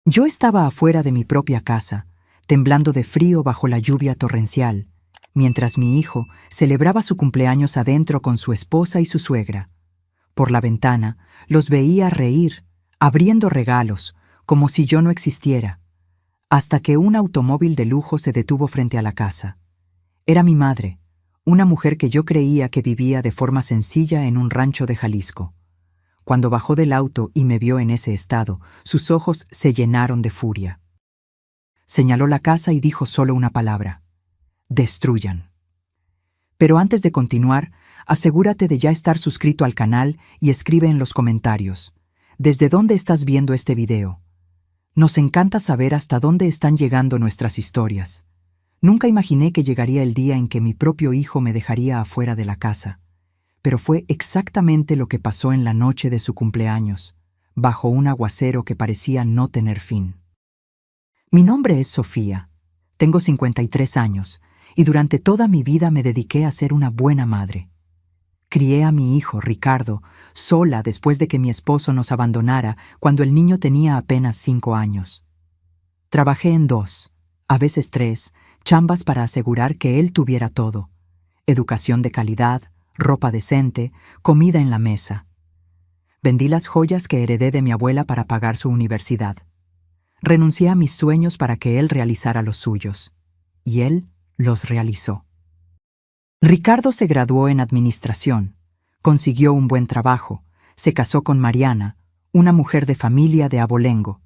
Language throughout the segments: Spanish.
Yo estaba afuera de mi propia casa, temblando de frío bajo la lluvia torrencial, mientras mi hijo celebraba su cumpleaños adentro con su esposa y su suegra. Por la ventana los veía reír, abriendo regalos, como si yo no existiera, hasta que un automóvil de lujo se detuvo frente a la casa. Era mi madre, una mujer que yo creía que vivía de forma sencilla en un rancho de Jalisco. Cuando bajó del auto y me vio en ese estado, sus ojos se llenaron de furia. Señaló la casa y dijo solo una palabra: destruyan. Pero antes de continuar, asegúrate de ya estar suscrito al canal y escribe en los comentarios: ¿desde dónde estás viendo este video? Nos encanta saber hasta dónde están llegando nuestras historias. Nunca imaginé que llegaría el día en que mi propio hijo me dejaría afuera de la casa. Pero fue exactamente lo que pasó en la noche de su cumpleaños, bajo un aguacero que parecía no tener fin. Mi nombre es Sofía, tengo 53 años, y durante toda mi vida me dediqué a ser una buena madre. Crié a mi hijo, Ricardo, sola después de que mi esposo nos abandonara cuando el niño tenía apenas 5 años. Trabajé en 2, a veces 3, chambas para asegurar que él tuviera todo: educación de calidad, ropa decente, comida en la mesa. Vendí las joyas que heredé de mi abuela para pagar su universidad. Renuncié a mis sueños para que él realizara los suyos, y él los realizó. Ricardo se graduó en administración, consiguió un buen trabajo, se casó con Mariana, una mujer de familia de abolengo,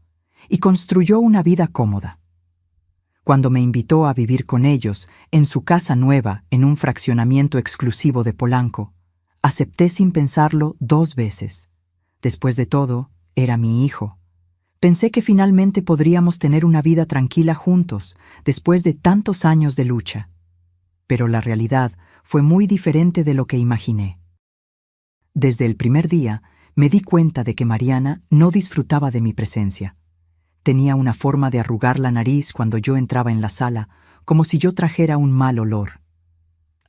y construyó una vida cómoda. Cuando me invitó a vivir con ellos, en su casa nueva, en un fraccionamiento exclusivo de Polanco, acepté sin pensarlo 2 veces. Después de todo, era mi hijo. Pensé que finalmente podríamos tener una vida tranquila juntos, después de tantos años de lucha. Pero la realidad fue muy diferente de lo que imaginé. Desde el primer día, me di cuenta de que Mariana no disfrutaba de mi presencia. Tenía una forma de arrugar la nariz cuando yo entraba en la sala, como si yo trajera un mal olor.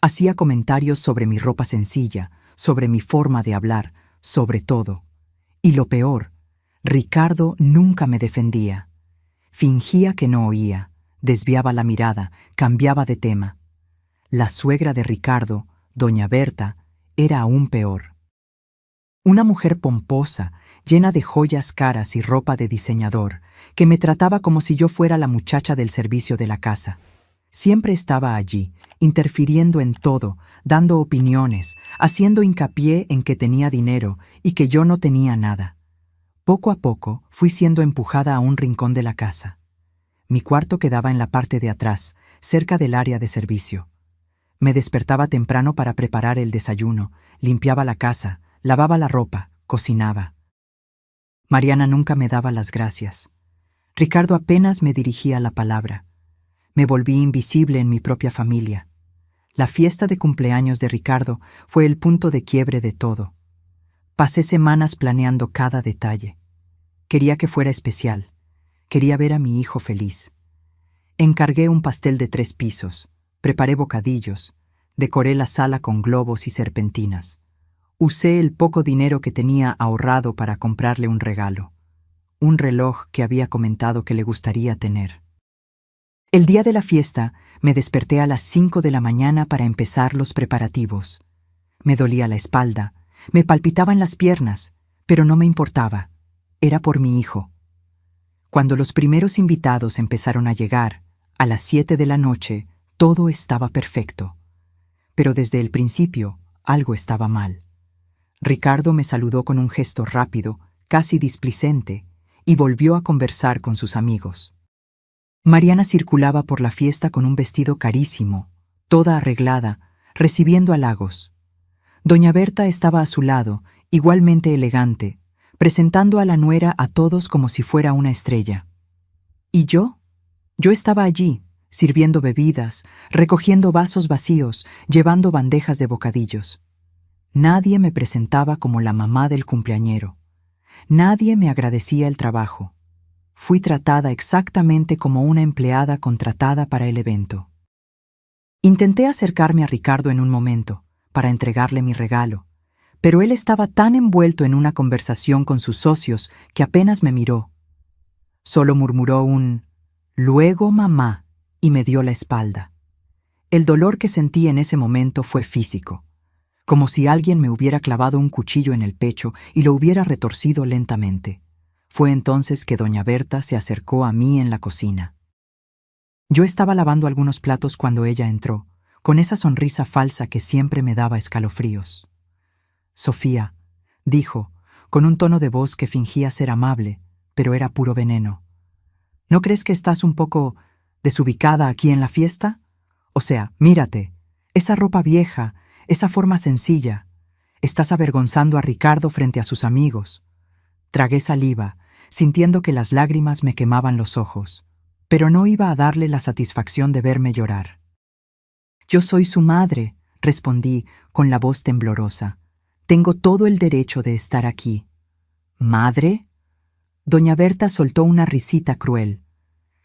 Hacía comentarios sobre mi ropa sencilla, sobre mi forma de hablar, sobre todo. Y lo peor, Ricardo nunca me defendía. Fingía que no oía, desviaba la mirada, cambiaba de tema. La suegra de Ricardo, doña Berta, era aún peor. Una mujer pomposa, llena de joyas caras y ropa de diseñador, que me trataba como si yo fuera la muchacha del servicio de la casa. Siempre estaba allí, interfiriendo en todo, dando opiniones, haciendo hincapié en que tenía dinero y que yo no tenía nada. Poco a poco fui siendo empujada a un rincón de la casa. Mi cuarto quedaba en la parte de atrás, cerca del área de servicio. Me despertaba temprano para preparar el desayuno, limpiaba la casa, lavaba la ropa, cocinaba. Mariana nunca me daba las gracias. Ricardo apenas me dirigía la palabra. Me volví invisible en mi propia familia. La fiesta de cumpleaños de Ricardo fue el punto de quiebre de todo. Pasé semanas planeando cada detalle. Quería que fuera especial. Quería ver a mi hijo feliz. Encargué un pastel de 3 pisos, preparé bocadillos, decoré la sala con globos y serpentinas. Usé el poco dinero que tenía ahorrado para comprarle un regalo, un reloj que había comentado que le gustaría tener. El día de la fiesta me desperté a las 5 de la mañana para empezar los preparativos. Me dolía la espalda, me palpitaban las piernas, pero no me importaba. Era por mi hijo. Cuando los primeros invitados empezaron a llegar, a las 7 de la noche, todo estaba perfecto. Pero desde el principio, algo estaba mal. Ricardo me saludó con un gesto rápido, casi displicente, y volvió a conversar con sus amigos. Mariana circulaba por la fiesta con un vestido carísimo, toda arreglada, recibiendo halagos. Doña Berta estaba a su lado, igualmente elegante, presentando a la nuera a todos como si fuera una estrella. ¿Y yo? Yo estaba allí, sirviendo bebidas, recogiendo vasos vacíos, llevando bandejas de bocadillos. Nadie me presentaba como la mamá del cumpleañero. Nadie me agradecía el trabajo. Fui tratada exactamente como una empleada contratada para el evento. Intenté acercarme a Ricardo en un momento, para entregarle mi regalo, pero él estaba tan envuelto en una conversación con sus socios que apenas me miró. Solo murmuró un «Luego, mamá», y me dio la espalda. El dolor que sentí en ese momento fue físico, como si alguien me hubiera clavado un cuchillo en el pecho y lo hubiera retorcido lentamente. Fue entonces que doña Berta se acercó a mí en la cocina. Yo estaba lavando algunos platos cuando ella entró, con esa sonrisa falsa que siempre me daba escalofríos. «Sofía», dijo, con un tono de voz que fingía ser amable, pero era puro veneno. ¿No crees que estás un poco desubicada aquí en la fiesta? O sea, mírate, esa ropa vieja, esa forma sencilla. Estás avergonzando a Ricardo frente a sus amigos. Tragué saliva, sintiendo que las lágrimas me quemaban los ojos, pero no iba a darle la satisfacción de verme llorar. «Yo soy su madre», respondí con la voz temblorosa. «Tengo todo el derecho de estar aquí». «¿Madre?». Doña Berta soltó una risita cruel.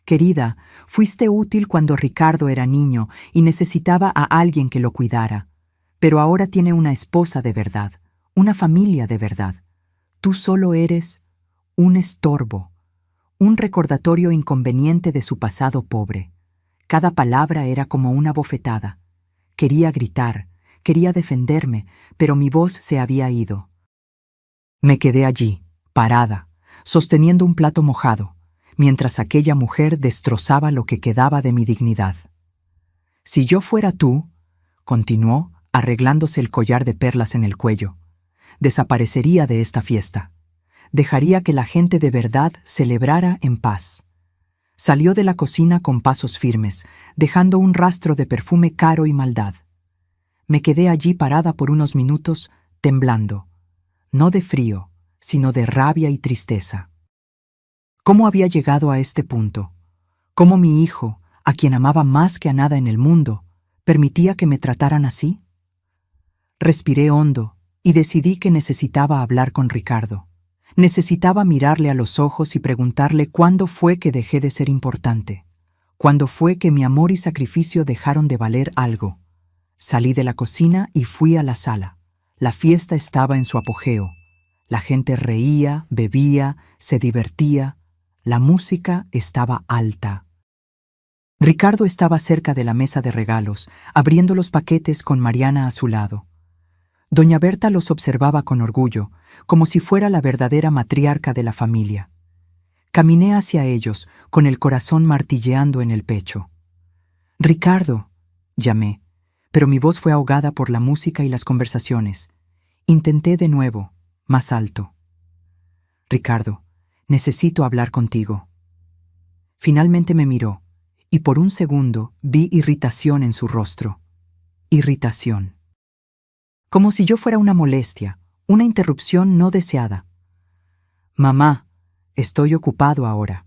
«Querida, fuiste útil cuando Ricardo era niño y necesitaba a alguien que lo cuidara. Pero ahora tiene una esposa de verdad, una familia de verdad. Tú solo eres un estorbo, un recordatorio inconveniente de su pasado pobre». Cada palabra era como una bofetada. Quería gritar, quería defenderme, pero mi voz se había ido. Me quedé allí, parada, sosteniendo un plato mojado, mientras aquella mujer destrozaba lo que quedaba de mi dignidad. «Si yo fuera tú», continuó, arreglándose el collar de perlas en el cuello, «desaparecería de esta fiesta. Dejaría que la gente de verdad celebrara en paz». Salió de la cocina con pasos firmes, dejando un rastro de perfume caro y maldad. Me quedé allí parada por unos minutos, temblando, no de frío, sino de rabia y tristeza. ¿Cómo había llegado a este punto? ¿Cómo mi hijo, a quien amaba más que a nada en el mundo, permitía que me trataran así? Respiré hondo y decidí que necesitaba hablar con Ricardo. Necesitaba mirarle a los ojos y preguntarle cuándo fue que dejé de ser importante, cuándo fue que mi amor y sacrificio dejaron de valer algo. Salí de la cocina y fui a la sala. La fiesta estaba en su apogeo. La gente reía, bebía, se divertía. La música estaba alta. Ricardo estaba cerca de la mesa de regalos, abriendo los paquetes con Mariana a su lado. Doña Berta los observaba con orgullo, como si fuera la verdadera matriarca de la familia. Caminé hacia ellos, con el corazón martilleando en el pecho. «Ricardo», llamé, pero mi voz fue ahogada por la música y las conversaciones. Intenté de nuevo, más alto. «Ricardo, necesito hablar contigo». Finalmente me miró, y por un segundo vi irritación en su rostro. Irritación. Como si yo fuera una molestia, una interrupción no deseada. «Mamá, estoy ocupado ahora»,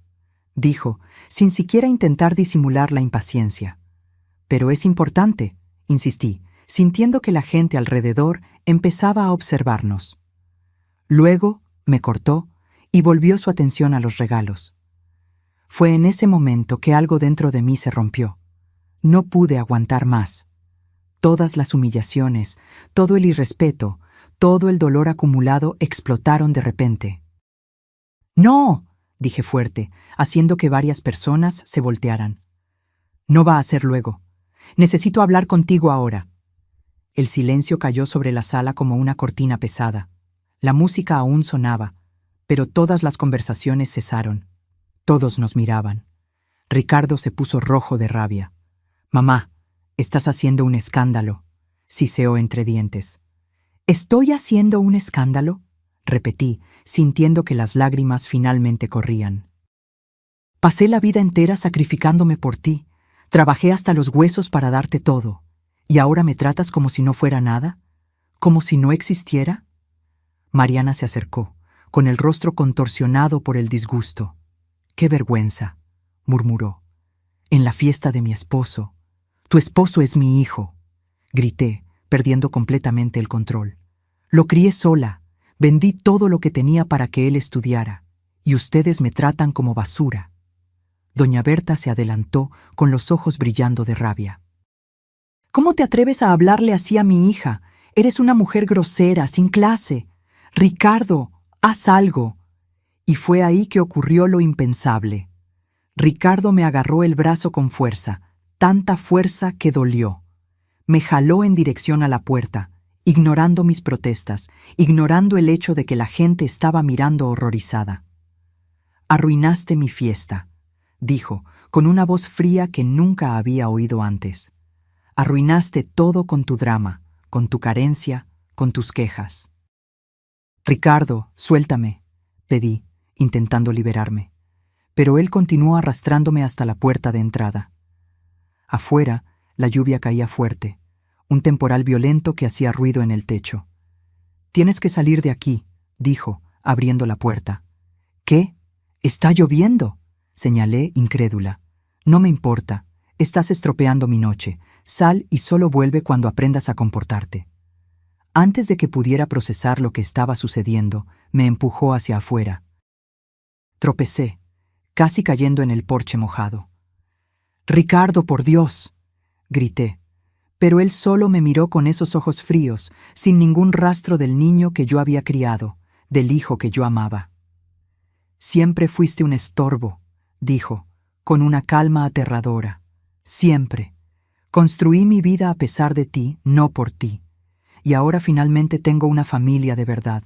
dijo, sin siquiera intentar disimular la impaciencia. «Pero es importante», insistí, sintiendo que la gente alrededor empezaba a observarnos. Luego me cortó y volvió su atención a los regalos. Fue en ese momento que algo dentro de mí se rompió. No pude aguantar más. Todas las humillaciones, todo el irrespeto, todo el dolor acumulado explotaron de repente. «No», dije fuerte, haciendo que varias personas se voltearan. «No va a ser luego. Necesito hablar contigo ahora». El silencio cayó sobre la sala como una cortina pesada. La música aún sonaba, pero todas las conversaciones cesaron. Todos nos miraban. Ricardo se puso rojo de rabia. «Mamá, estás haciendo un escándalo», siseó entre dientes. «¿Estoy haciendo un escándalo?», repetí, sintiendo que las lágrimas finalmente corrían. «Pasé la vida entera sacrificándome por ti. Trabajé hasta los huesos para darte todo. ¿Y ahora me tratas como si no fuera nada? ¿Como si no existiera?». Mariana se acercó, con el rostro contorsionado por el disgusto. «¡Qué vergüenza!», murmuró. «En la fiesta de mi esposo. Tu esposo es mi hijo», grité, perdiendo completamente el control. «Lo crié sola, vendí todo lo que tenía para que él estudiara, y ustedes me tratan como basura». Doña Berta se adelantó con los ojos brillando de rabia. «¿Cómo te atreves a hablarle así a mi hija? Eres una mujer grosera, sin clase. Ricardo, haz algo». Y fue ahí que ocurrió lo impensable. Ricardo me agarró el brazo con fuerza, tanta fuerza que dolió. Me jaló en dirección a la puerta, ignorando mis protestas, ignorando el hecho de que la gente estaba mirando horrorizada. «Arruinaste mi fiesta», dijo, con una voz fría que nunca había oído antes. «Arruinaste todo con tu drama, con tu carencia, con tus quejas». «Ricardo, suéltame», pedí, intentando liberarme. Pero él continuó arrastrándome hasta la puerta de entrada. Afuera, la lluvia caía fuerte, un temporal violento que hacía ruido en el techo. «Tienes que salir de aquí», dijo, abriendo la puerta. «¿Qué? ¿Está lloviendo?», señalé, incrédula. «No me importa. Estás estropeando mi noche. Sal y solo vuelve cuando aprendas a comportarte». Antes de que pudiera procesar lo que estaba sucediendo, me empujó hacia afuera. Tropecé, casi cayendo en el porche mojado. «Ricardo, por Dios», grité, pero él solo me miró con esos ojos fríos, sin ningún rastro del niño que yo había criado, del hijo que yo amaba. «Siempre fuiste un estorbo», dijo, con una calma aterradora. «Siempre. Construí mi vida a pesar de ti, no por ti. Y ahora finalmente tengo una familia de verdad,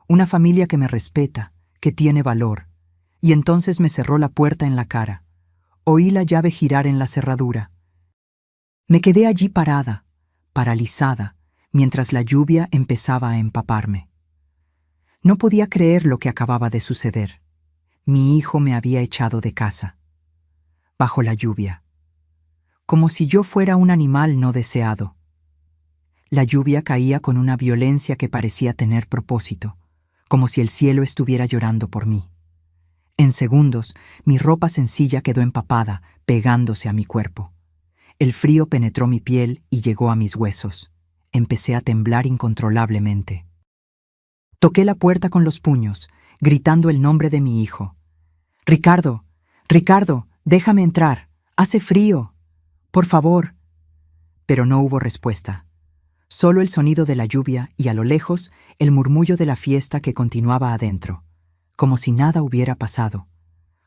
una familia que me respeta, que tiene valor». Y entonces me cerró la puerta en la cara. Oí la llave girar en la cerradura. Me quedé allí parada, paralizada, mientras la lluvia empezaba a empaparme. No podía creer lo que acababa de suceder. Mi hijo me había echado de casa. Bajo la lluvia. Como si yo fuera un animal no deseado. La lluvia caía con una violencia que parecía tener propósito, como si el cielo estuviera llorando por mí. En segundos, mi ropa sencilla quedó empapada, pegándose a mi cuerpo. El frío penetró mi piel y llegó a mis huesos. Empecé a temblar incontrolablemente. Toqué la puerta con los puños, gritando el nombre de mi hijo. «Ricardo, Ricardo, déjame entrar. Hace frío. Por favor». Pero no hubo respuesta. Solo el sonido de la lluvia y, a lo lejos, el murmullo de la fiesta que continuaba adentro. Como si nada hubiera pasado,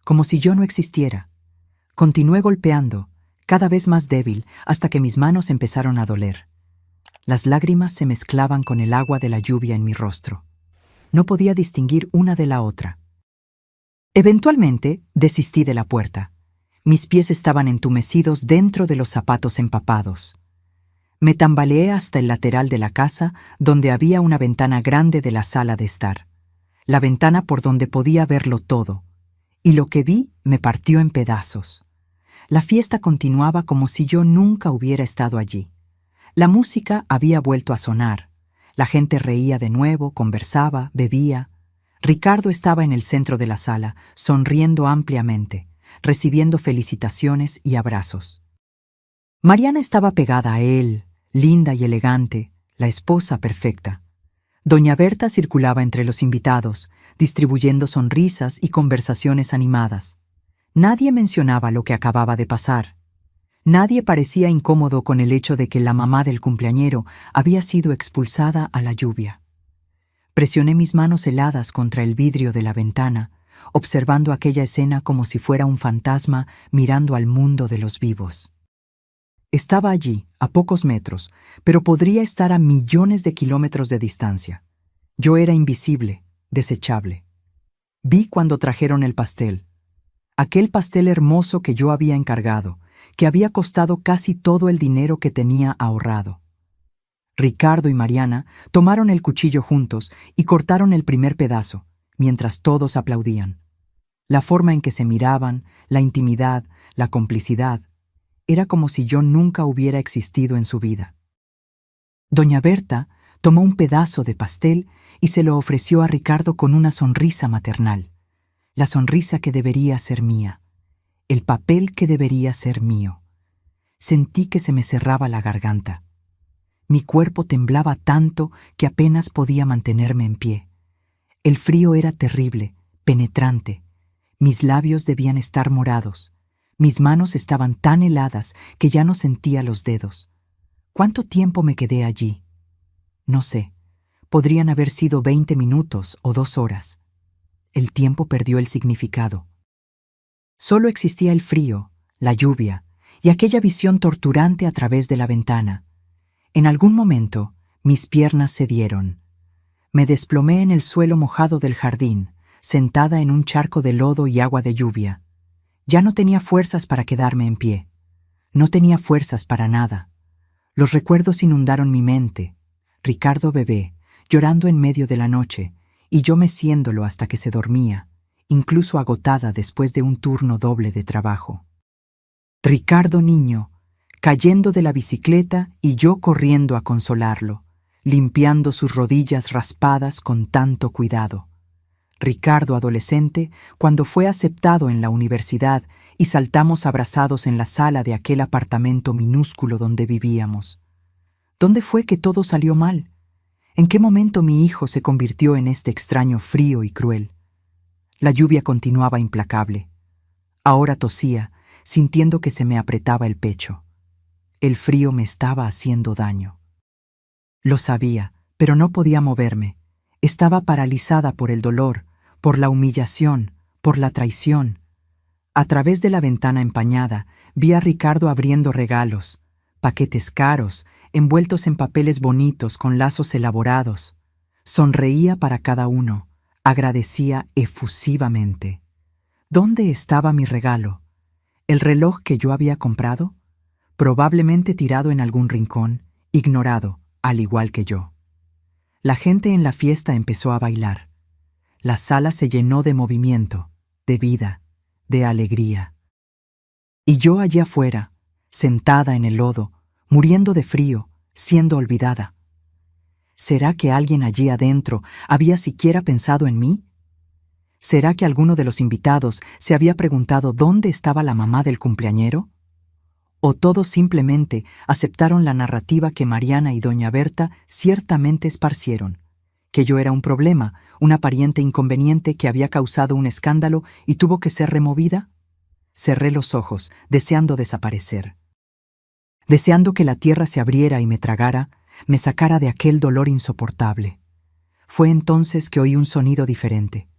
como si yo no existiera. Continué golpeando, cada vez más débil, hasta que mis manos empezaron a doler. Las lágrimas se mezclaban con el agua de la lluvia en mi rostro. No podía distinguir una de la otra. Eventualmente, desistí de la puerta. Mis pies estaban entumecidos dentro de los zapatos empapados. Me tambaleé hasta el lateral de la casa, donde había una ventana grande de la sala de estar. La ventana por donde podía verlo todo, y lo que vi me partió en pedazos. La fiesta continuaba como si yo nunca hubiera estado allí. La música había vuelto a sonar. La gente reía de nuevo, conversaba, bebía. Ricardo estaba en el centro de la sala, sonriendo ampliamente, recibiendo felicitaciones y abrazos. Mariana estaba pegada a él, linda y elegante, la esposa perfecta. Doña Berta circulaba entre los invitados, distribuyendo sonrisas y conversaciones animadas. Nadie mencionaba lo que acababa de pasar. Nadie parecía incómodo con el hecho de que la mamá del cumpleañero había sido expulsada a la lluvia. Presioné mis manos heladas contra el vidrio de la ventana, observando aquella escena como si fuera un fantasma mirando al mundo de los vivos. Estaba allí, a pocos metros, pero podría estar a millones de kilómetros de distancia. Yo era invisible, desechable. Vi cuando trajeron el pastel. Aquel pastel hermoso que yo había encargado, que había costado casi todo el dinero que tenía ahorrado. Ricardo y Mariana tomaron el cuchillo juntos y cortaron el primer pedazo, mientras todos aplaudían. La forma en que se miraban, la intimidad, la complicidad, era como si yo nunca hubiera existido en su vida. Doña Berta tomó un pedazo de pastel y se lo ofreció a Ricardo con una sonrisa maternal, la sonrisa que debería ser mía, el papel que debería ser mío. Sentí que se me cerraba la garganta. Mi cuerpo temblaba tanto que apenas podía mantenerme en pie. El frío era terrible, penetrante. Mis labios debían estar morados. Mis manos estaban tan heladas que ya no sentía los dedos. ¿Cuánto tiempo me quedé allí? No sé. Podrían haber sido 20 minutos o 2 horas. el tiempo perdió el significado. Solo existía el frío, la lluvia y aquella visión torturante a través de la ventana. En algún momento, mis piernas cedieron. Me desplomé en el suelo mojado del jardín, sentada en un charco de lodo y agua de lluvia. Ya no tenía fuerzas para quedarme en pie. No tenía fuerzas para nada. Los recuerdos inundaron mi mente. Ricardo bebé, llorando en medio de la noche, y yo meciéndolo hasta que se dormía, incluso agotada después de un turno doble de trabajo. Ricardo niño, cayendo de la bicicleta y yo corriendo a consolarlo, limpiando sus rodillas raspadas con tanto cuidado. Ricardo adolescente cuando fue aceptado en la universidad y saltamos abrazados en la sala de aquel apartamento minúsculo donde vivíamos. ¿Dónde fue que todo salió mal? ¿En qué momento mi hijo se convirtió en este extraño frío y cruel? La lluvia continuaba implacable. Ahora tosía, sintiendo que se me apretaba el pecho. El frío me estaba haciendo daño. Lo sabía, pero no podía moverme. Estaba paralizada por el dolor, por la humillación, por la traición. A través de la ventana empañada, vi a Ricardo abriendo regalos, paquetes caros, envueltos en papeles bonitos con lazos elaborados. Sonreía para cada uno, agradecía efusivamente. ¿Dónde estaba mi regalo? ¿El reloj que yo había comprado? Probablemente tirado en algún rincón, ignorado, al igual que yo. La gente en la fiesta empezó a bailar. La sala se llenó de movimiento, de vida, de alegría. Y yo allí afuera, sentada en el lodo, muriendo de frío, siendo olvidada. ¿Será que alguien allí adentro había siquiera pensado en mí? ¿Será que alguno de los invitados se había preguntado dónde estaba la mamá del cumpleañero? ¿O todos simplemente aceptaron la narrativa que Mariana y doña Berta ciertamente esparcieron? Que yo era un problema, una pariente inconveniente que había causado un escándalo y tuvo que ser removida. Cerré los ojos, deseando desaparecer. Deseando que la tierra se abriera y me tragara, me sacara de aquel dolor insoportable. Fue entonces que oí un sonido diferente,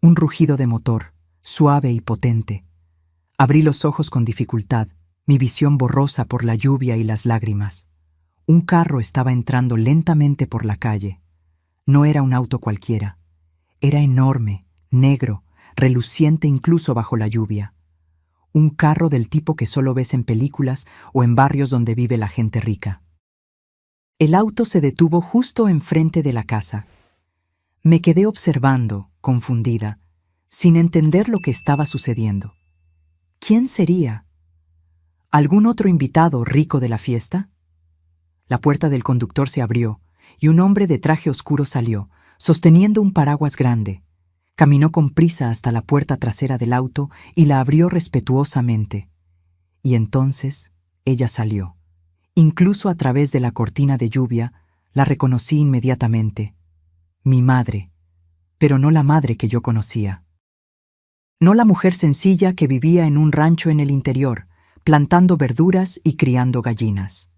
un rugido de motor, suave y potente. Abrí los ojos con dificultad, mi visión borrosa por la lluvia y las lágrimas. Un carro estaba entrando lentamente por la calle. No era un auto cualquiera. Era enorme, negro, reluciente incluso bajo la lluvia. Un carro del tipo que solo ves en películas o en barrios donde vive la gente rica. El auto se detuvo justo enfrente de la casa. Me quedé observando, confundida, sin entender lo que estaba sucediendo. ¿Quién sería? ¿Algún otro invitado rico de la fiesta? La puerta del conductor se abrió y un hombre de traje oscuro salió, sosteniendo un paraguas grande. Caminó con prisa hasta la puerta trasera del auto y la abrió respetuosamente. Y entonces ella salió. Incluso a través de la cortina de lluvia, la reconocí inmediatamente. Mi madre, pero no la madre que yo conocía. No la mujer sencilla que vivía en un rancho en el interior, plantando verduras y criando gallinas.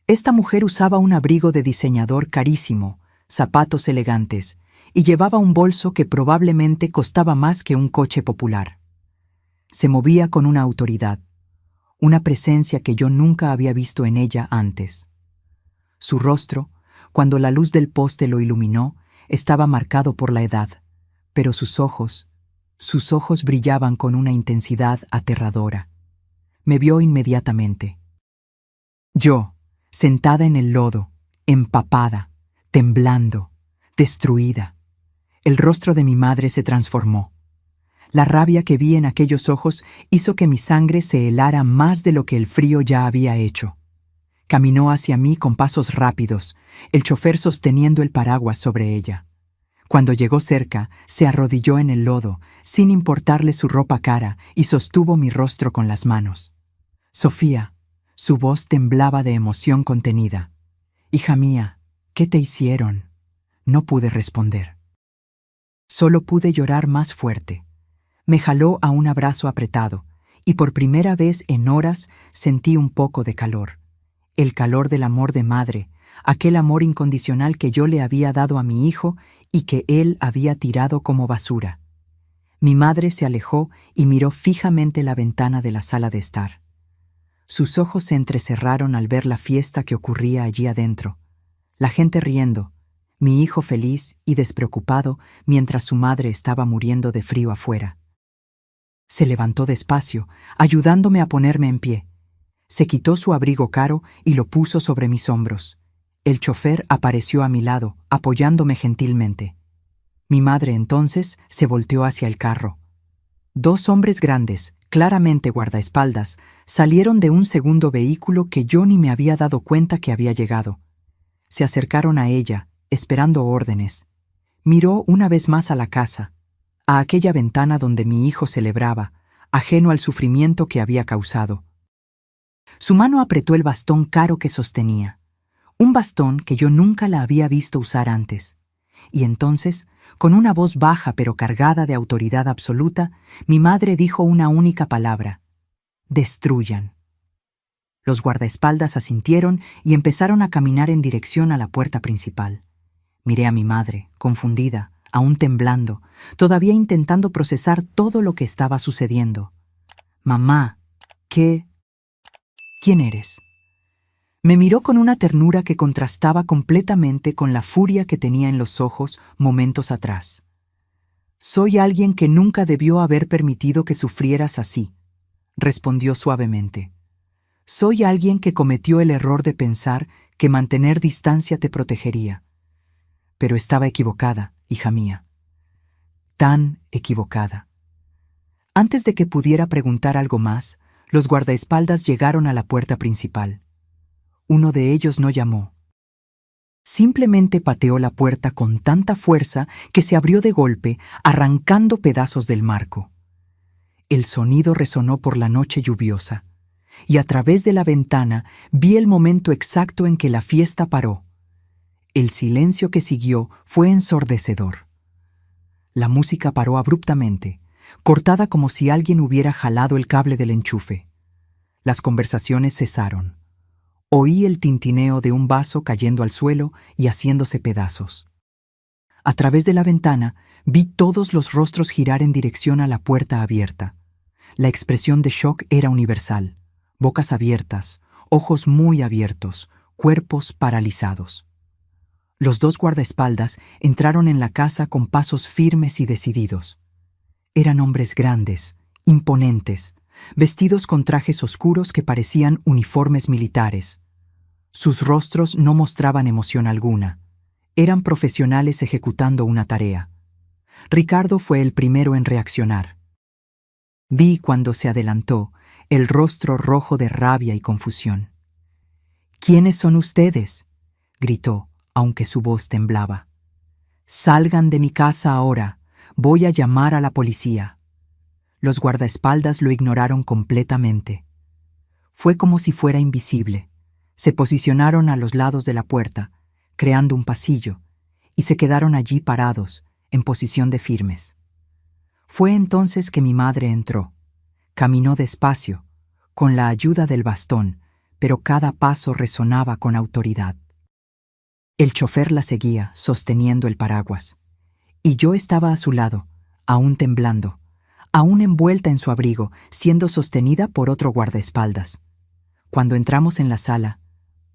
Esta mujer usaba un abrigo de diseñador carísimo, zapatos elegantes, y llevaba un bolso que probablemente costaba más que un coche popular. Se movía con una autoridad, una presencia que yo nunca había visto en ella antes. Su rostro, cuando la luz del poste lo iluminó, estaba marcado por la edad, pero sus ojos brillaban con una intensidad aterradora. Me vio inmediatamente. Yo, sentada en el lodo, empapada, temblando, destruida. El rostro de mi madre se transformó. La rabia que vi en aquellos ojos hizo que mi sangre se helara más de lo que el frío ya había hecho. Caminó hacia mí con pasos rápidos, el chofer sosteniendo el paraguas sobre ella. Cuando llegó cerca, se arrodilló en el lodo, sin importarle su ropa cara, y sostuvo mi rostro con las manos. Sofía, su voz temblaba de emoción contenida. Hija mía, ¿qué te hicieron? No pude responder. Solo pude llorar más fuerte. Me jaló a un abrazo apretado, y por primera vez en horas sentí un poco de calor. El calor del amor de madre, aquel amor incondicional que yo le había dado a mi hijo y que él había tirado como basura. Mi madre se alejó y miró fijamente la ventana de la sala de estar. Sus ojos se entrecerraron al ver la fiesta que ocurría allí adentro. La gente riendo, mi hijo feliz y despreocupado mientras su madre estaba muriendo de frío afuera. Se levantó despacio, ayudándome a ponerme en pie. Se quitó su abrigo caro y lo puso sobre mis hombros. El chofer apareció a mi lado, apoyándome gentilmente. Mi madre entonces se volteó hacia el carro. Dos hombres grandes, claramente guardaespaldas, salieron de un segundo vehículo que yo ni me había dado cuenta que había llegado. Se acercaron a ella, esperando órdenes. Miró una vez más a la casa, a aquella ventana donde mi hijo celebraba, ajeno al sufrimiento que había causado. Su mano apretó el bastón caro que sostenía, un bastón que yo nunca la había visto usar antes. Y entonces, con una voz baja pero cargada de autoridad absoluta, mi madre dijo una única palabra: «Destruyan». Los guardaespaldas asintieron y empezaron a caminar en dirección a la puerta principal. Miré a mi madre, confundida, aún temblando, todavía intentando procesar todo lo que estaba sucediendo. «Mamá, ¿quién eres?». Me miró con una ternura que contrastaba completamente con la furia que tenía en los ojos momentos atrás. «Soy alguien que nunca debió haber permitido que sufrieras así», respondió suavemente. «Soy alguien que cometió el error de pensar que mantener distancia te protegería. Pero estaba equivocada, hija mía. Tan equivocada». Antes de que pudiera preguntar algo más, los guardaespaldas llegaron a la puerta principal. Uno de ellos no llamó. Simplemente pateó la puerta con tanta fuerza que se abrió de golpe, arrancando pedazos del marco. El sonido resonó por la noche lluviosa, y a través de la ventana vi el momento exacto en que la fiesta paró. El silencio que siguió fue ensordecedor. La música paró abruptamente, cortada como si alguien hubiera jalado el cable del enchufe. Las conversaciones cesaron. Oí el tintineo de un vaso cayendo al suelo y haciéndose pedazos. A través de la ventana vi todos los rostros girar en dirección a la puerta abierta. La expresión de shock era universal: bocas abiertas, ojos muy abiertos, cuerpos paralizados. Los dos guardaespaldas entraron en la casa con pasos firmes y decididos. Eran hombres grandes, imponentes, vestidos con trajes oscuros que parecían uniformes militares. Sus rostros no mostraban emoción alguna. Eran profesionales ejecutando una tarea. Ricardo fue el primero en reaccionar. Vi cuando se adelantó el rostro rojo de rabia y confusión. «¿Quiénes son ustedes?», gritó, aunque su voz temblaba. «Salgan de mi casa ahora. Voy a llamar a la policía». Los guardaespaldas lo ignoraron completamente. Fue como si fuera invisible. Se posicionaron a los lados de la puerta, creando un pasillo, y se quedaron allí parados, en posición de firmes. Fue entonces que mi madre entró. Caminó despacio, con la ayuda del bastón, pero cada paso resonaba con autoridad. El chofer la seguía, sosteniendo el paraguas. Y yo estaba a su lado, aún temblando, aún envuelta en su abrigo, siendo sostenida por otro guardaespaldas. Cuando entramos en la sala,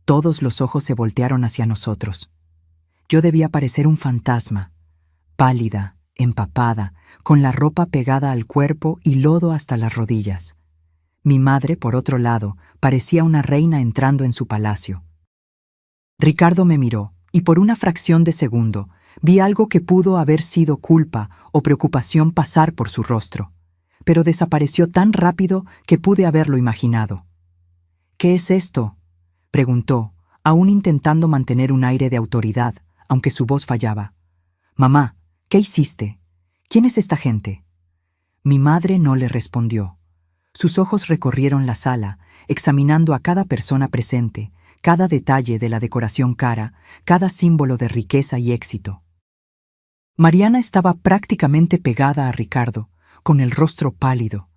todos los ojos se voltearon hacia nosotros. Yo debía parecer un fantasma, pálida, empapada, con la ropa pegada al cuerpo y lodo hasta las rodillas. Mi madre, por otro lado, parecía una reina entrando en su palacio. Ricardo me miró, y por una fracción de segundo vi algo que pudo haber sido culpa o preocupación pasar por su rostro, pero desapareció tan rápido que pude haberlo imaginado. «¿Qué es esto?», preguntó, aún intentando mantener un aire de autoridad, aunque su voz fallaba. «Mamá, ¿qué hiciste? ¿Quién es esta gente?». Mi madre no le respondió. Sus ojos recorrieron la sala, examinando a cada persona presente, cada detalle de la decoración cara, cada símbolo de riqueza y éxito. Mariana estaba prácticamente pegada a Ricardo, con el rostro pálido.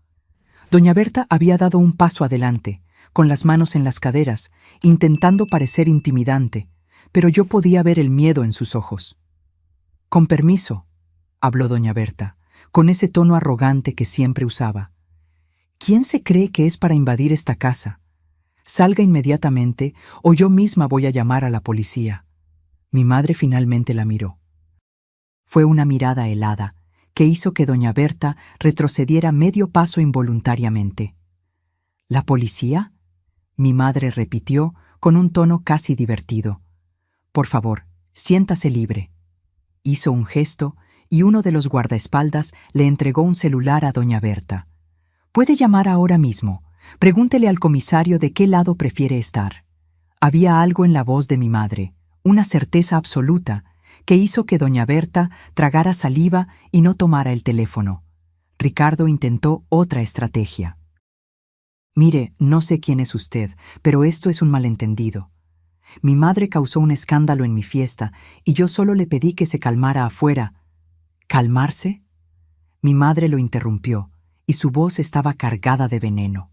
Doña Berta había dado un paso adelante, con las manos en las caderas, intentando parecer intimidante, pero yo podía ver el miedo en sus ojos. «Con permiso», habló doña Berta, con ese tono arrogante que siempre usaba. ¿Quién se cree que es para invadir esta casa? Salga inmediatamente o yo misma voy a llamar a la policía. Mi madre finalmente la miró. Fue una mirada helada que hizo que doña Berta retrocediera medio paso involuntariamente. ¿La policía?, mi madre repitió con un tono casi divertido. Por favor, siéntase libre. Hizo un gesto y uno de los guardaespaldas le entregó un celular a doña Berta. Puede llamar ahora mismo. Pregúntele al comisario de qué lado prefiere estar. Había algo en la voz de mi madre, una certeza absoluta, que hizo que doña Berta tragara saliva y no tomara el teléfono. Ricardo intentó otra estrategia. Mire, no sé quién es usted, pero esto es un malentendido. Mi madre causó un escándalo en mi fiesta y yo solo le pedí que se calmara afuera. ¿Calmarse? Mi madre lo interrumpió y su voz estaba cargada de veneno.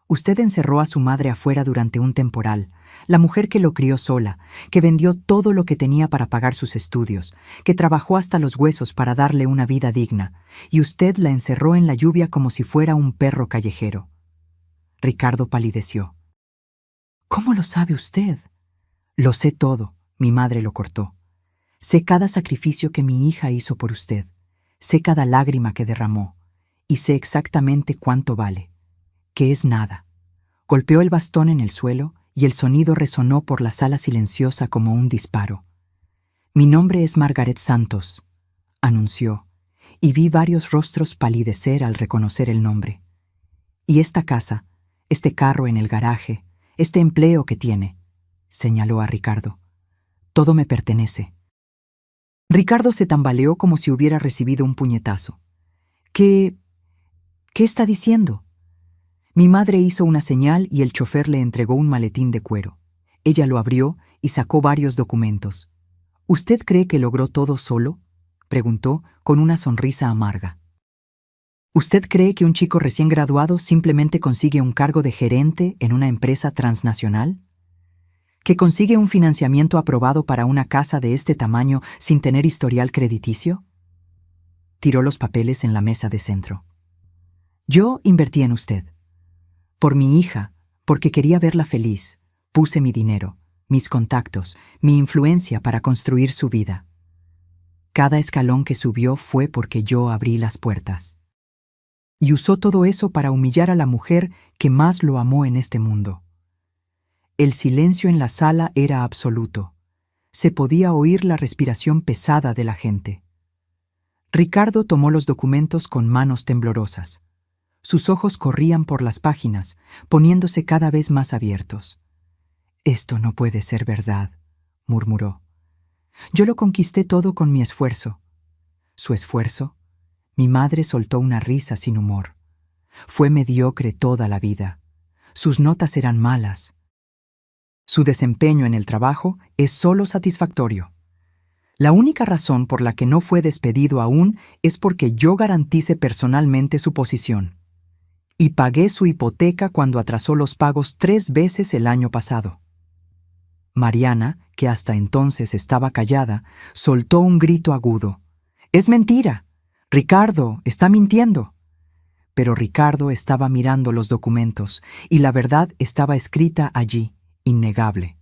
Usted encerró a su madre afuera durante un temporal, la mujer que lo crió sola, que vendió todo lo que tenía para pagar sus estudios, que trabajó hasta los huesos para darle una vida digna, y usted la encerró en la lluvia como si fuera un perro callejero. Ricardo palideció. ¿Cómo lo sabe usted? Lo sé todo, mi madre lo cortó. Sé cada sacrificio que mi hija hizo por usted, sé cada lágrima que derramó, y sé exactamente cuánto vale, que es nada. Golpeó el bastón en el suelo y el sonido resonó por la sala silenciosa como un disparo. Mi nombre es Margaret Santos, anunció, y vi varios rostros palidecer al reconocer el nombre. Y esta casa, este carro en el garaje, este empleo que tiene, señaló a Ricardo. Todo me pertenece. Ricardo se tambaleó como si hubiera recibido un puñetazo. ¿Qué está diciendo? Mi madre hizo una señal y el chofer le entregó un maletín de cuero. Ella lo abrió y sacó varios documentos. ¿Usted cree que logró todo solo?, preguntó con una sonrisa amarga. ¿Usted cree que un chico recién graduado simplemente consigue un cargo de gerente en una empresa transnacional? ¿Que consigue un financiamiento aprobado para una casa de este tamaño sin tener historial crediticio? Tiró los papeles en la mesa de centro. Yo invertí en usted. Por mi hija, porque quería verla feliz, puse mi dinero, mis contactos, mi influencia para construir su vida. Cada escalón que subió fue porque yo abrí las puertas. Y usó todo eso para humillar a la mujer que más lo amó en este mundo. El silencio en la sala era absoluto. Se podía oír la respiración pesada de la gente. Ricardo tomó los documentos con manos temblorosas. Sus ojos corrían por las páginas, poniéndose cada vez más abiertos. «Esto no puede ser verdad», murmuró. «Yo lo conquisté todo con mi esfuerzo». ¿Su esfuerzo? Mi madre soltó una risa sin humor. Fue mediocre toda la vida. Sus notas eran malas. Su desempeño en el trabajo es solo satisfactorio. La única razón por la que no fue despedido aún es porque yo garantice personalmente su posición. Y pagué su hipoteca cuando atrasó los pagos 3 veces el año pasado. Mariana, que hasta entonces estaba callada, soltó un grito agudo. «¡Es mentira! Ricardo está mintiendo». Pero Ricardo estaba mirando los documentos y la verdad estaba escrita allí, innegable.